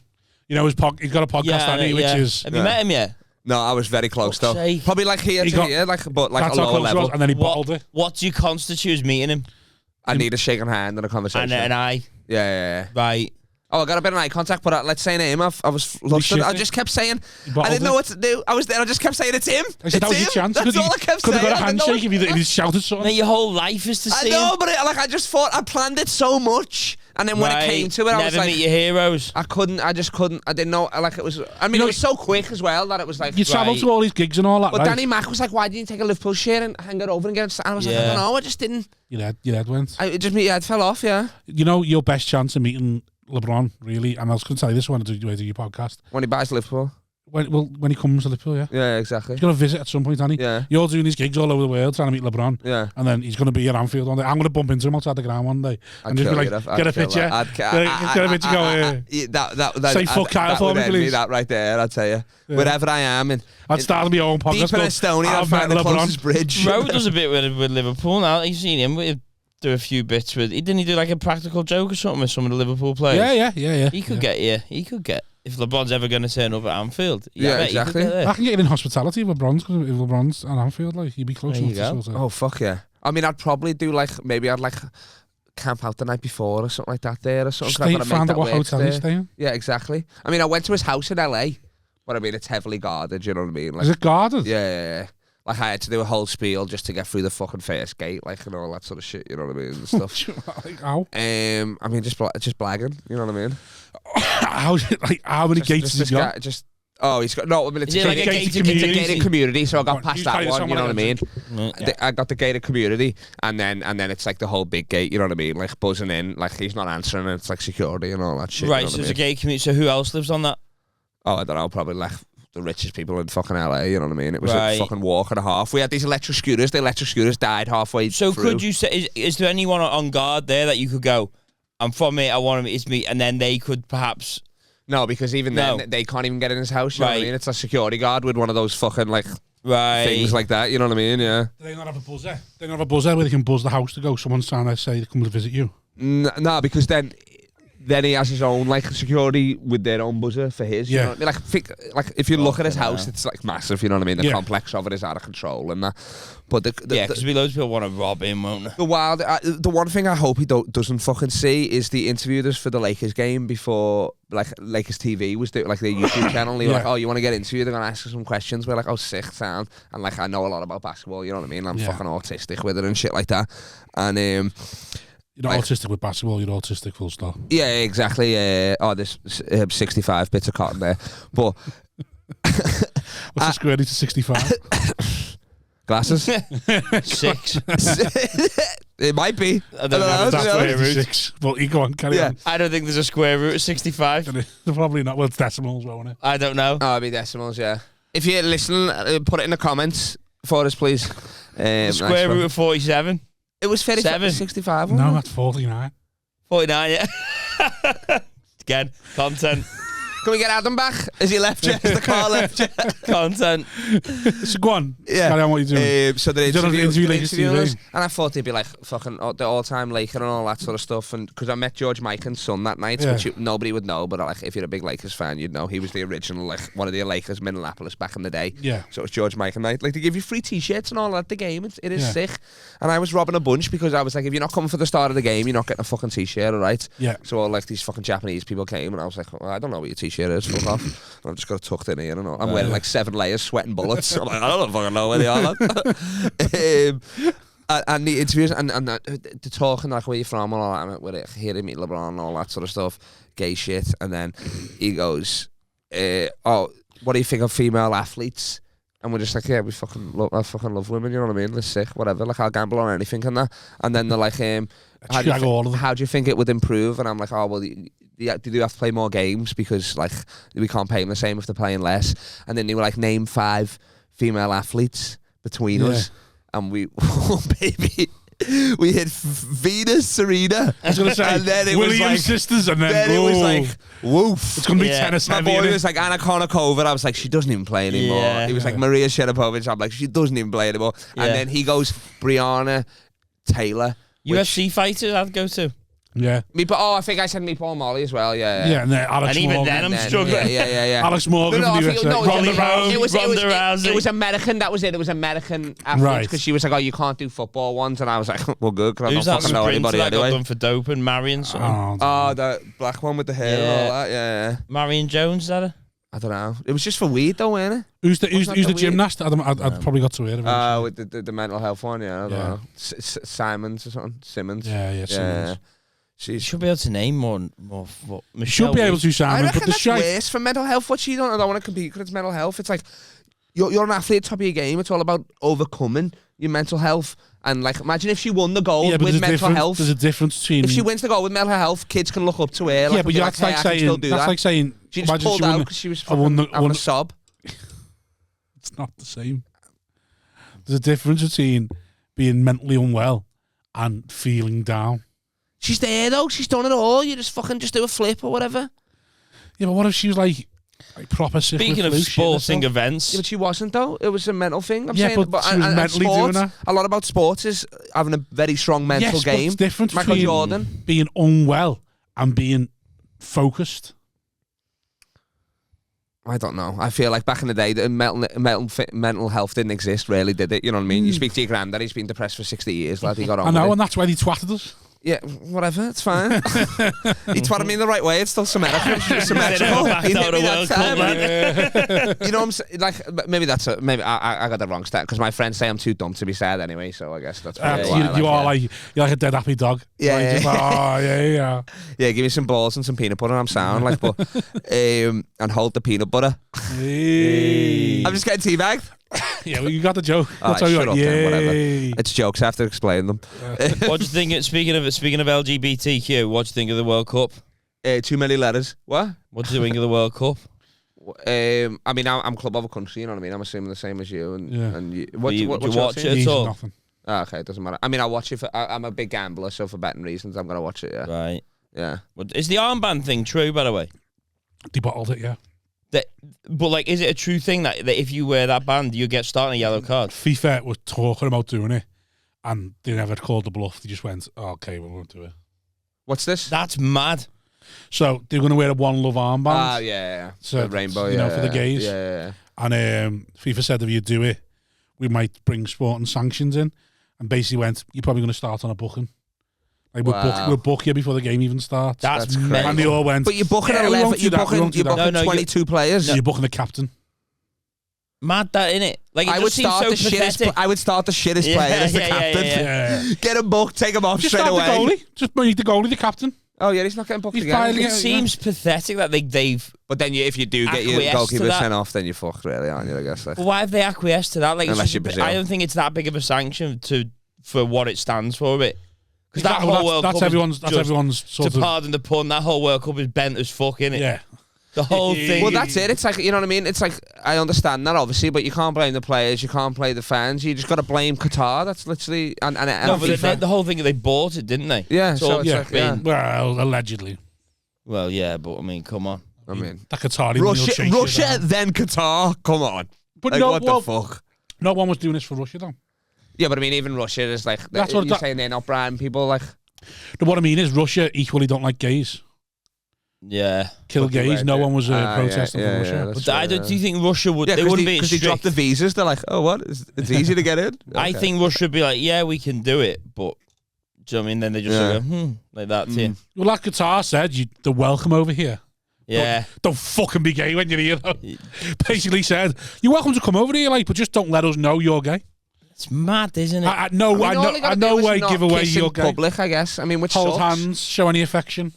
You know, he's got a podcast, hasn't he? Which is... Have you met him yet? No, I was very close though. Probably like here to here, but like a lower level. And then he bottled it. What do you constitute as meeting him? I need a shaking hand and a conversation. And an eye. Yeah. Right. Oh, I got a bit of eye contact, but let's say name. I was flustered. I just kept saying, I didn't know what to do. I was there. I just kept saying, it's him. I said, that was your chance. That's all I kept saying. Could have got a handshake if he shouted something. Mate, your whole life is to see him. I know, but I just thought I planned it so much. And then when it came to it, I was like... Never meet your heroes. I just couldn't. I didn't know, like it was... I mean, it was so quick as well that it was like... You travelled to all these gigs and all that, But Danny Mac was like, why didn't you take a Liverpool shirt and hang it over and get it? And I was like, I don't know, I just didn't... Your head went. It fell off, yeah. You know, your best chance of meeting LeBron, really, and I was going to tell you this when I do your podcast. When he buys Liverpool? When he comes to Liverpool, yeah. Yeah, exactly. He's going to visit at some point, hasn't he? Yeah. You're doing these gigs all over the world trying to meet LeBron. Yeah. And then he's going to be at Anfield one day. I'm going to bump into him outside the ground one day. And just be like, get a picture. Get a picture, go, say fuck Kyle for me, please. That right there, I'd tell you. Yeah. Wherever I am. I'd start my own podcast. Deep in Estonia, I'll find the closest bridge. Rowe does a bit with Liverpool now. You've seen him do a few bits with... Didn't he do like a practical joke or something with some of the Liverpool players? Yeah. He could get you. He could get... If LeBron's ever going to turn up at Anfield. Exactly. I can get in hospitality with LeBron's at Anfield. Like, he'd be close enough to Oh, fuck yeah. I mean, I'd probably do like... Maybe I'd like camp out the night before or something like that there or something. Find out what hotel he's staying. Yeah, exactly. I mean, I went to his house in LA. But I mean, it's heavily guarded, you know what I mean? Like, is it guarded? Yeah. Like, I had to do a whole spiel just to get through the fucking first gate, like, and all that sort of shit, you know what I mean, and stuff. Like, how? I mean, just blagging, you know what I mean? How many gates has he got? He's got, no, I mean, it's a gated community, so I got past that one, you know what I mean? Yeah. I got the gated community, and then it's like the whole big gate, you know what I mean? Like, buzzing in, like, he's not answering, and it's like security and all that shit. Right, so it's a gated community, so who else lives on that? Oh, I don't know, probably like the richest people in fucking LA, you know what I mean? It was a fucking walk and a half. We had these electric scooters. The electric scooters died halfway through. Could you say, is there anyone on guard there that you could go, I'm from it, I want to meet, it's me, and then they could perhaps... No, because even then, they can't even get in his house, you know what I mean? It's a security guard with one of those fucking, like, things like that, you know what I mean? Yeah. Do they not have a buzzer? They don't have a buzzer where they can buzz the house to go, someone's trying to say they come to visit you? No, because then he has his own like security with their own buzzer for his. You know what I mean? Like if you look at his house, it's like massive. You know what I mean? The complex of it is out of control and that. But because loads of people want to rob him, won't they? The one thing I hope he doesn't fucking see is the interviewers for the Lakers game before like Lakers TV was doing like their YouTube channel. They were like, oh, you want to get interviewed? They're gonna ask us some questions. We're like, oh, sick sound. And like I know a lot about basketball. You know what I mean? I'm fucking autistic with it and shit like that. And you're not autistic with basketball, you're autistic full stop. Yeah, exactly. There's 65 bits of cotton there. But what's the square root of 65? Glasses? 6. It might be. I don't know. That's square root. 6. But you go on, carry on. I don't think there's a square root of 65. They're probably not. Well, it's decimals, won't it? I don't know. Oh, it'd be decimals, yeah. If you're listening, put it in the comments for us, please. Square root of 47. It was 65. No, that's 49. 49, yeah. Again, content. Can we get Adam back? Is he left yet? Is the car left yet? Content. So go on. Yeah. Carry on what you're doing. So they interview us, and I thought they'd be like fucking the all-time Laker and all that sort of stuff. And because I met George Mikan's son that night, which nobody would know, but like if you're a big Lakers fan, you'd know he was the original, like one of the Lakers Minneapolis back in the day. Yeah. So it was George Mikan night. Like they give you free T-shirts and all at the game. It is sick. And I was robbing a bunch because I was like, if you're not coming for the start of the game, you're not getting a fucking T-shirt, all right? Yeah. So all like these fucking Japanese people came, and I was like, well, I don't know what your T-shirt is. Fuck off. And I've just got it tucked in here. I don't know. I'm wearing like 7 layers, sweating bullets. I'm like, I don't fucking know where they are. And the interviews and the talking like where you from and all that, where here to meet LeBron and all that sort of stuff, gay shit. And then he goes, "Oh, what do you think of female athletes?" And we're just like, "Yeah, I fucking love women. You know what I mean? They're sick, whatever. Like I'll gamble on anything and that." And then they're like, "How do you think it would improve?" And I'm like, "Oh well, do you have to play more games because like we can't pay them the same if they're playing less?" And then they were like, "Name 5 female athletes between us." And we, baby, we hit Venus, Serena. I was going to say, and then it Williams was like, sisters, and then it was like, woof. It's going to be tennis My heavy. boy was like, Anna Kournikova. I was like, she doesn't even play anymore. Yeah. He was like, Maria Sharapova. I'm like, she doesn't even play anymore. Yeah. And then he goes, Breonna Taylor. UFC fighters I'd go to. Yeah. I think I said Meatball Molly as well. Yeah. Yeah, and then Alex And even Morgan. then I'm struggling. Yeah. Alex Morgan from the USA. Ronda Rousey. It was American. That was it. It was American athletes because she was like, "Oh, you can't do football ones," and I was like, "Well, good." Because I don't fucking know anybody that anyway. got done for doping? Marion something. Oh, the black one with the hair and all that. Yeah. Marion Jones, is that it? I don't know. It was just for weed though, wasn't it? Who's the gymnast? I'd probably got to hear of him. With the mental health one. Yeah. I don't know. Simons or something. Simmons. Yeah. Simmons. You should be able to name more. What Michelle should be able to, Simon. I reckon but the that's worse for mental health. What she don't want to compete because it's mental health. It's like you're an athlete, top of your game. It's all about overcoming your mental health. And like, imagine if she won the gold with mental health. There's a difference between. If she wins the gold with mental health, kids can look up to her. But that's like saying. That's like saying. She just pulled out because she was having a sob. It's not the same. There's a difference between being mentally unwell and feeling down. She's there though. She's done it all. You just do a flip or whatever. Yeah, but what if she was like proper sick? Speaking of sporting events, yeah, but she wasn't though. It was a mental thing. I'm saying, she was mentally sports, doing that. A lot about sports is having a very strong mental game. But it's different Michael between Jordan being unwell and being focused. I don't know. I feel like back in the day, the mental health didn't exist, really, did it? You know what I mean? You speak to your granddad, he's been depressed for 60 years, lad. He got on. I know, with and that's why he twatted us. Yeah, whatever, it's fine. He twatted me in the right way, it's still symmetrical. He hit me that time. You know what I'm saying? Like, maybe I got the wrong stat, because my friends say I'm too dumb to be sad anyway, so I guess that's you're like a dead happy dog. Yeah. Yeah. Yeah, give me some balls and some peanut butter and I'm sound, like, but, and hold the peanut butter. Hey. I'm just getting teabagged. Yeah, well, you got the joke. That's how you whatever. It's jokes. I have to explain them. What do you think? Speaking of LGBTQ, what do you think of the World Cup? Too many letters. What do you think of the World Cup? I mean, I'm club of a country. You know what I mean? I'm assuming the same as you. And you, do you watch it at all? Nothing. Okay, it doesn't matter. I mean, I watch it. I'm a big gambler, so for betting reasons, I'm gonna watch it. Yeah. Right. Yeah. Is the armband thing true? By the way, they bottled it. Yeah. But like, is it a true thing that if you wear that band, you get starting a yellow card? FIFA were talking about doing it, and they never called the bluff. They just went, okay, we won't do it. What's this? That's mad. So they're going to wear a One Love armband. Yeah. So the rainbow, for the gays. Yeah. And FIFA said if you do it, we might bring sporting sanctions in, and basically went, you're probably going to start on a booking. Like we'll book you before the game even starts. That's crazy. And they all went. But you're booking 11. You're booking 22 players. You're booking the captain. Mad that, innit? Like, I would start the shittest player as the captain. Yeah. Get him booked, take him off straight away. The goalie. Just make the goalie the captain. Oh yeah, he's not getting booked again. It seems pathetic that they've. But then if you do get your goalkeeper sent off, then you're fucked, really, aren't you? I guess. Like. But why have they acquiesced to that? Like, unless you're Brazil. I don't think it's that big of a sanction for what it stands for. It. Because that whole World Cup that's everyone's sort to pardon the pun, that whole World Cup is bent as fuck, innit? Yeah. The whole thing. Well, that's it. It's like, you know what I mean? It's like, I understand that, obviously, but you can't blame the players, you can't blame the fans, you just got to blame Qatar. That's literally... And no, but the whole thing, they bought it, didn't they? Yeah, so Well, allegedly. Well, yeah, but I mean, come on. I mean, that Qatari Russia, then Qatar. Come on. But like, no, what the fuck? No one was doing this for Russia, though. Yeah, but I mean, even Russia is like, that's what you're saying they're not bribing people, like. No, what I mean is Russia equally don't like gays. Yeah. Kill gays. No one was protesting for Russia. But do you think Russia would? Yeah, they wouldn't be because they dropped the visas. They're like, oh, what? It's easy to get in. Okay. I think Russia would be like, yeah, we can do it, but do you know what I mean? Then they just go, like that to you. Well, like Qatar said, they're welcome over here. Yeah. Don't fucking be gay when you're here. Though. Basically said, you're welcome to come over here, like, but just don't let us know you're gay. It's mad, isn't it? No way give away your gay. Public, I guess. I mean, which hold sucks. hands, show any affection. See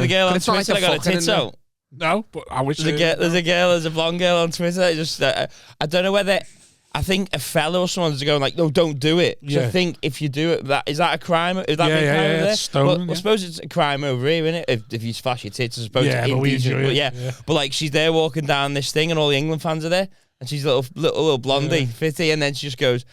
the girl on Twitter that got her tits out? No, but I wish there's a blonde girl on Twitter. Just I don't know whether. I think a fella or someone's going like, no, don't do it. So I think if you do it, is that a crime? Is that a crime over there? Stolen, I suppose it's a crime over here, isn't it? If you flash your tits, I suppose it's indecent. But like she's there walking down this thing, and all the England fans are there, and she's a little blondie, fitty, and then she just goes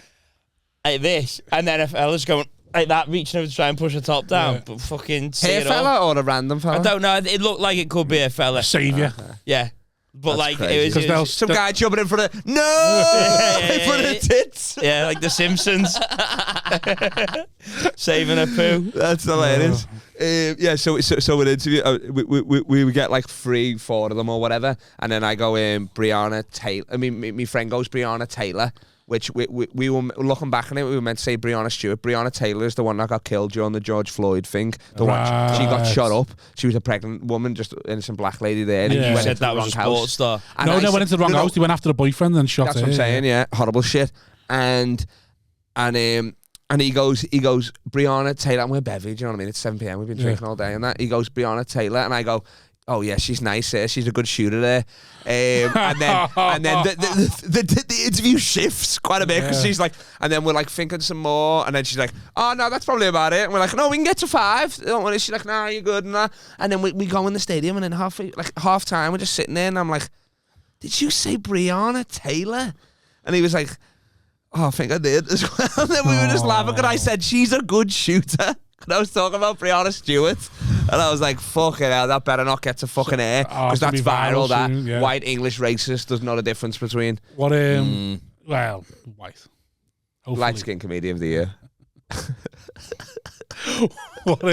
like this, and then a fella's going like that, reaching over to try and push her top down, but fucking see it fella all. or a random fella? I don't know. It looked like it could be a fella. A saviour. Yeah. But that's like it was some guy jumping in front of in front of tits. Yeah, like the Simpsons, saving a poo. That's hilarious. So an interview, we would get like 3-4 of them or whatever, and then I go Breonna Taylor. I mean, my friend goes Breonna Taylor. Which we were looking back on it, we were meant to say Breonna Stewart. Breonna Taylor is the one that got killed during the George Floyd thing. The one she got shot up. She was a pregnant woman, just innocent black lady there. And you went said that was a sports star. No, went into the wrong house. He went after the boyfriend and shot her. That's what I'm saying. Yeah, horrible shit. And he goes, Breonna Taylor. And we're bevy. Do you know what I mean? It's 7 p.m. We've been drinking all day and that. He goes, Breonna Taylor, and I go, oh yeah, she's nice. She's a good shooter there. And then the interview shifts quite a bit because she's like, and then we're like thinking some more, and then she's like, oh no, that's probably about it. And we're like, no, we can get to 5. Don't worry. She's like, nah, you're good and that. And then we go in the stadium, and then half time we're just sitting there, and I'm like, did you say Breonna Taylor? And he was like, oh, I think I did as well. And then we were just laughing, and I said, she's a good shooter. And I was talking about Breonna Stewart, and I was like, fucking hell, that better not get to fucking air, because that's viral, that soon, white English racist does not a difference between. What, well, white. Hopefully. Light skin comedian of the year. What,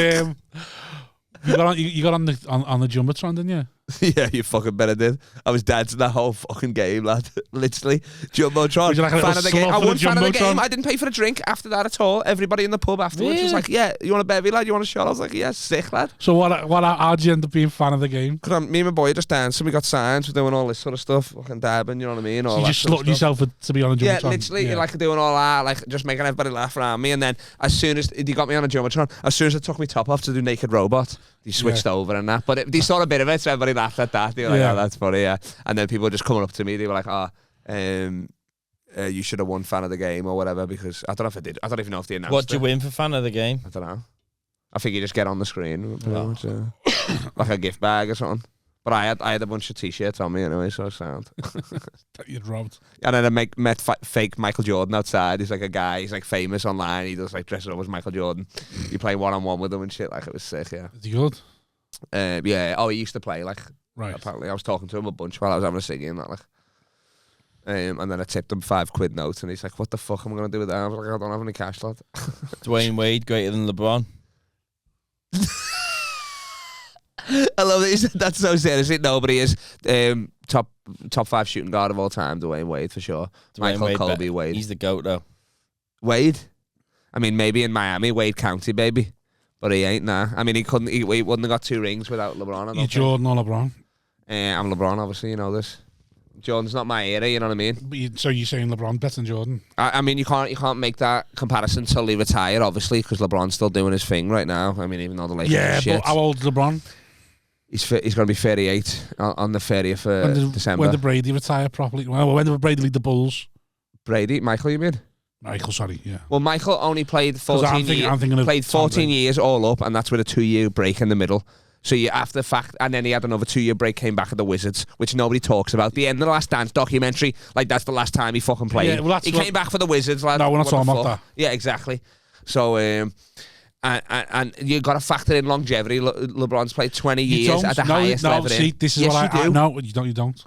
you got on the Jumbotron, didn't you? Yeah, you fucking better did. I was dancing that whole fucking game, lad. Literally. Jumbotron. Like fan of the game. I wasn't fan of the game. I didn't pay for a drink after that at all. Everybody in the pub afterwards was like, yeah, you want a bevy, lad? You want a shot? I was like, yeah, sick, lad. So how'd you end up being fan of the game? Because me and my boy just dancing. We got signs. We're doing all this sort of stuff. Fucking dabbing, you know what I mean? All so you just slotted yourself to be on a Jumbotron? Yeah, literally. Like doing all that, like just making everybody laugh around me. And then as soon as he got me on a Jumbotron, as soon as I took my top off to do Naked Robot, he switched over and that. But they saw a bit of it, so everybody laughed at that. They were like, oh, that's funny, yeah. And then people were just coming up to me. They were like, you should have won fan of the game or whatever, because I don't know if I did. I don't even know if they announced it. What did you win for fan of the game? I don't know. I think you just get on the screen, like a gift bag or something. But I had a bunch of t-shirts on me anyway, so I sound. That you'd robbed. And then I met fake Michael Jordan outside. He's like a guy. He's like famous online. He does like dresses up as Michael Jordan. You play 1-on-1 with him and shit. Like it was sick. Yeah. Is he good? Yeah. Oh, he used to play like. Right. Apparently, I was talking to him a bunch while I was having a ciggy and that, like. And then I tipped him £5 notes, and he's like, "What the fuck am I gonna do with that?" I was like, "I don't have any cash, lad." Dwayne Wade greater than LeBron. I love that you said that so seriously. Nobody is top 5 shooting guard of all time. Dwayne Wade for sure. Michael Kobe Wade. He's the GOAT though. Wade. I mean, maybe in Miami, Wade County, baby. But he ain't, nah. I mean, he wouldn't have got 2 rings without LeBron. You Jordan or LeBron? I'm LeBron, obviously, you know this. Jordan's not my era, you know what I mean? So you're saying LeBron better than Jordan? I mean, you can't make that comparison till he retire, obviously, because LeBron's still doing his thing right now. I mean, even though the Lakers are shit. But how old is LeBron? He's going to be 38 on the 30th of December. When did Brady retire properly? Well, when did Brady lead the Bulls? Michael, you mean? Michael, sorry, yeah. Well, Michael only played 14 years. Played 14 years all up, and that's with a 2-year break in the middle. So you after fact, and then he had another 2-year break, came back at the Wizards, which nobody talks about. The end of the Last Dance documentary, like that's the last time he fucking played. Yeah, well, he came back for the Wizards. Like, no, we're not talking about that. Yeah, exactly. So, And you got to factor in longevity. LeBron's played 20 years at the highest level. See, this is what I know. You don't.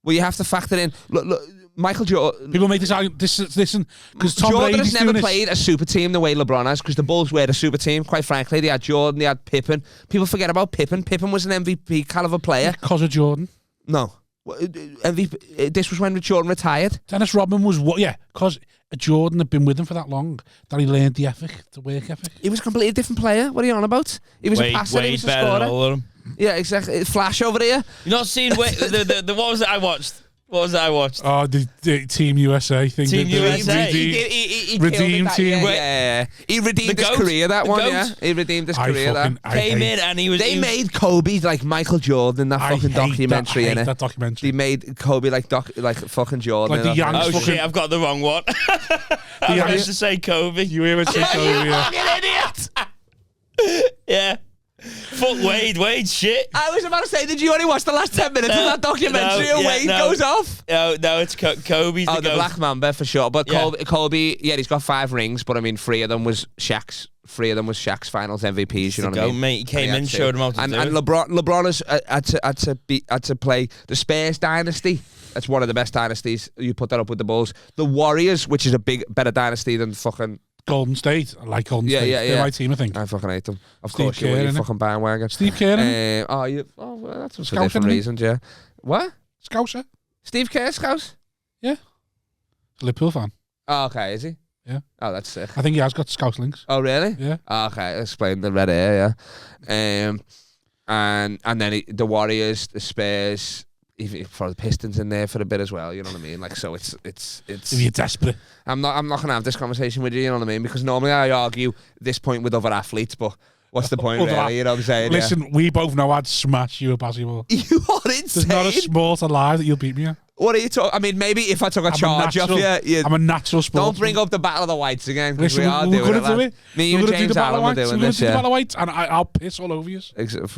Well, you have to factor in. Look, Michael Jordan. People make this argument. Listen, because Tom Jordan Brady's has never doing played a super team the way LeBron has, because the Bulls were a super team. Quite frankly, they had Jordan, they had Pippen. People forget about Pippen. Pippen was an MVP caliber player. Because of Jordan. No. MVP. This was when Jordan retired. Dennis Rodman was what? Yeah, because Jordan had been with him for that long that he learned the work ethic. He was a completely different player. What are you on about? He was a passer. He was a scorer. Than all of them. Yeah, exactly. Flash over here. You not seen the what was it I watched? What was it I watched? Oh, the Team USA thing. Team USA. He redeemed team. Yeah. He redeemed his career, that one, yeah. He redeemed his career, that. Came in and he was... They made Kobe like Michael Jordan in that fucking documentary, innit? That documentary. They made Kobe like fucking Jordan. Like the Yanks. Oh, shit, I've got the wrong one. I was supposed to say Kobe. You hear me say Kobe, yeah. You fucking idiot! Yeah. Fuck Wade, shit. I was about to say, did you only watch the last 10 minutes of that documentary and Wade goes off? No, it's Kobe's the Black Mamba for sure. But Kobe, yeah, he's got 5 rings, but I mean, 3 of them was Shaq's. 3 of them was Shaq's finals MVPs, you know what I mean? Mate, he came in, showed him how to do it. And LeBron has had to play the Spurs dynasty. That's one of the best dynasties. You put that up with the Bulls. The Warriors, which is a better dynasty than fucking... Golden State. I like Golden State. They're my team, I think. I fucking hate them. Of Steve course, Kerr, you fucking bandwagon. Steve Kerr. Well, that's for different reasons, yeah. What? Scouser. Steve Kerr, Scouse? Yeah. Liverpool fan. Oh, okay, is he? Yeah. Oh, that's sick. I think he has got Scouse links. Oh, really? Yeah. Oh, okay, explain the red hair, yeah. And then the Warriors, the Spurs... Even for the Pistons in there for a bit as well, you know what I mean? Like, so it's. If you're desperate, I'm not gonna have this conversation with you know what I mean? Because normally I argue this point with other athletes, but what's the point, really? You know what I'm saying? Listen, we both know I'd smash you at basketball. You are insane. There's not a sport alive that you'll beat me at. What are you talking? I mean, maybe if I took a charge off you, I'm a natural sportsman. Don't bring up the Battle of the Whites again. Listen, we're going to do it. Me, you, and James Allen are doing this. We're going to do the Battle of the Whites, and I'll piss all over you.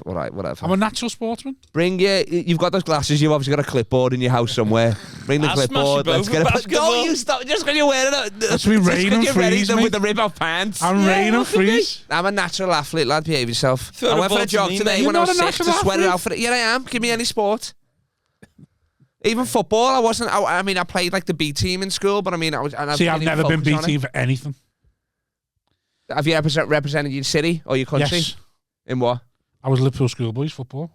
All right, whatever. I'm a natural sportsman. Bring you've got those glasses. You've obviously got a clipboard in your house somewhere. Bring the clipboard. Let's get it. No, you stop. Just because you're wearing it. It's been rain and freeze, with the rip-off pants. I'm rain and freeze. I'm a natural athlete, lad. Behave yourself. I went for a jog today when I was 6 to sweat it out for it. Yeah, I am. Give me any sport. Even football, I wasn't. I mean, I played like the B team in school, but I mean, See, I've never been B team for anything. Have you ever represented your city or your country? Yes. In what? I was Liverpool schoolboys football.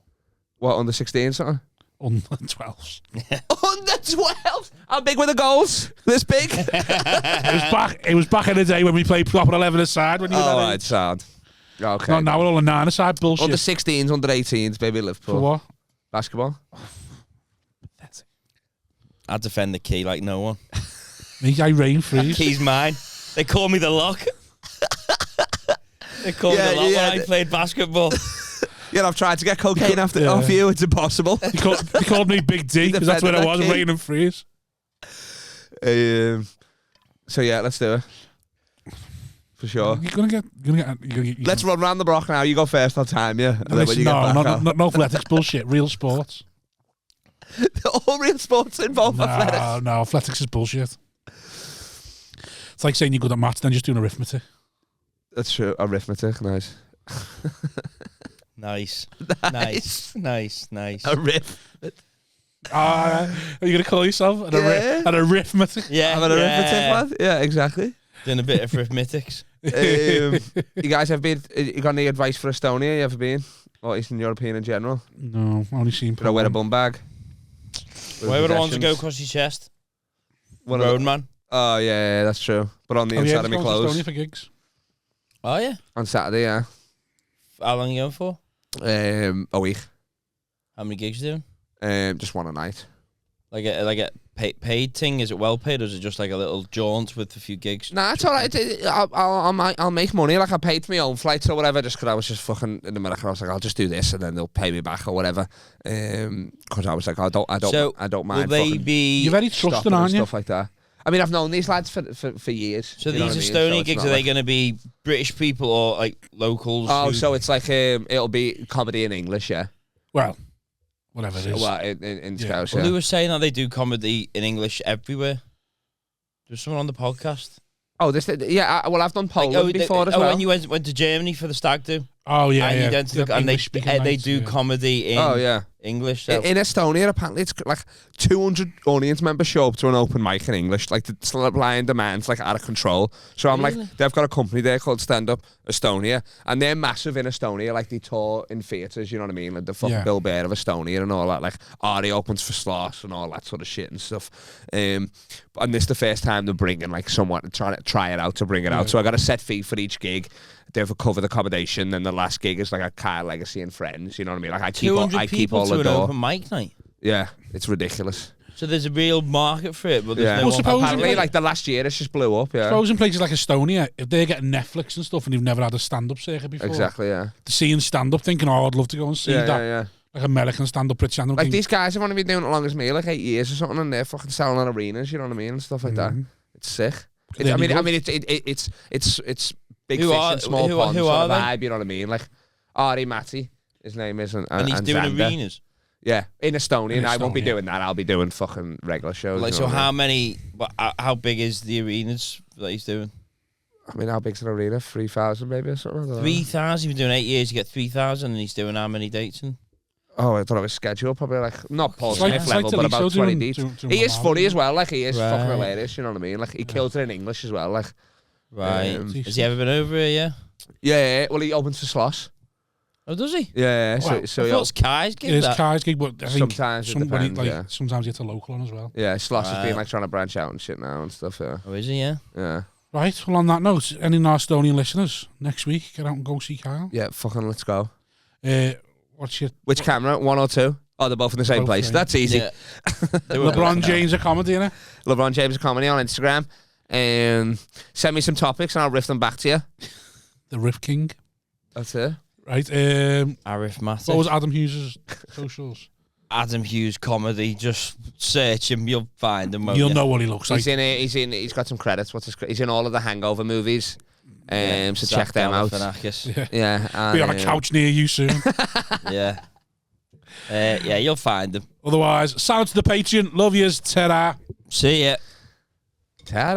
What, under 16 something? Under 12s. Under 12s? How big were the goals? This big? It was back in the day when we played proper 11 aside. When you were it's sad. Okay. No, now we're all a 9 aside bullshit. Under 16s, under 18s, baby Liverpool. For what? Basketball. I defend the key like no one. Me, I rain freeze. Key's mine. They call me the lock. They call me the lock when I played basketball. Yeah, I've tried to get cocaine off you. It's impossible. They called me Big D because that's where I was, rain and freeze. So yeah, let's do it. For sure. You're gonna get let's run round the block now. You go first. I'll time you. No athletics bullshit. Real sports. All real sports involve athletics. No, athletics is bullshit. It's like saying you're good at maths, then just doing arithmetic. That's true. Arithmetic, nice. Nice. Are you going to call yourself an arithmetic? Yeah. I'm an arithmetic lad? Yeah, exactly. Doing a bit of arithmetics. You guys have been, you got any advice for Estonia? You ever been? Or Eastern European in general? No, only seen. Did I wear a bum bag? Where would I want to go across your chest? Roadman. Oh yeah, that's true. But on the inside of my clothes. Estonia for gigs. Oh yeah. On Saturday, yeah. How long are you going for? A week. How many gigs you doing? Just one a night. Like a paid thing? Is it well paid, or is it just like a little jaunt with a few gigs? Nah, it's alright. I'll make money. Like I paid for my own flights or whatever, just because I was just fucking in America. I was like, I'll just do this, and then they'll pay me back or whatever. Because I was like, I don't mind. Will they be? You're very trusting, aren't you? Stuff like that. I mean, I've known these lads for years. So these Estonia gigs, are they going to be British people or like locals? Oh, so it's like it'll be comedy in English, yeah. Well, whatever it is. Well, in Scouse, Well, they were saying that they do comedy in English everywhere. There's someone on the podcast. Oh, well, I've done Poland before as well. When you went to Germany for the stag do. Oh yeah, and they do comedy in English. So. In Estonia, apparently, it's like 200 audience members show up to an open mic in English. Like the supply and demand's like out of control. So I'm like, they've got a company there called Stand Up Estonia, and they're massive in Estonia. Like they tour in theatres, you know what I mean? Like the fucking Bill Burr of Estonia and all that. Like Ari opens for Sloss and all that sort of shit and stuff. And this is the first time they're bringing like someone to try it out to bring it out. So I got a set fee for each gig. They've covered accommodation, then the last gig is like a Kyle Legacy and Friends. You know what I mean? Like I keep all the door. Open mic night. Yeah, it's ridiculous. So there's a real market for it, but there's no apparently, like the last year, it's just blew up. Yeah, suppose in places like Estonia, if they're getting Netflix and stuff, and you've never had a stand-up circuit before, exactly. Yeah, seeing stand-up, thinking, oh, I'd love to go and see that. Yeah. Like American stand-up, British stand-up. Like these guys have only been doing it as long as me, like 8 years or something, and they're fucking selling on arenas. You know what I mean, and stuff like that. It's sick. I mean, it's big fish and small ponds sort of vibe, you know what I mean? Like Ari Matti, his name is, and he's doing Xander. arenas. Yeah, in Estonia. I won't be doing that. I'll be doing fucking regular shows. Like, so how big is the arenas that he's doing? I mean, how big's an arena? 3,000 maybe or something? 3,000? You've been doing 8 years, you get 3,000, and he's doing how many dates? Oh, I thought it was scheduled. Probably like, not Paul Smith level, but about 20 deep. He is funny as well. Like, he is fucking hilarious, you know what I mean? Like, he kills it in English as well. Like, right. Has he ever been over here? Yeah. Well, he opens for Sloss. Oh, does he? Yeah. Well, so it's Kai's gig. It is Kai's gig, but I think sometimes it depends, sometimes it's a local one as well. Yeah, Sloss has been like trying to branch out and shit now and stuff. Yeah. Oh, is he? Yeah. Yeah. Right. Well, on that note, any Estonian listeners next week, get out and go see Kyle. Yeah. Fucking let's go. Which camera? 1 or 2? Oh, they're both in the same place. Right. That's easy. Yeah. LeBron James of comedy, innit? LeBron James of comedy on Instagram. Send me some topics and I'll riff them back to you. The Riff King. That's it. Right. Arithmetic. What was Adam Hughes' socials? Adam Hughes comedy. Just search him, you'll find him. You'll know what he looks like. He's got some credits. He's in all of the Hangover movies. So check them out. Yeah. Be on a couch near you soon. Yeah. You'll find them. Otherwise, sign up to the Patreon. Love yous. Ta-da. See ya. Ta-da.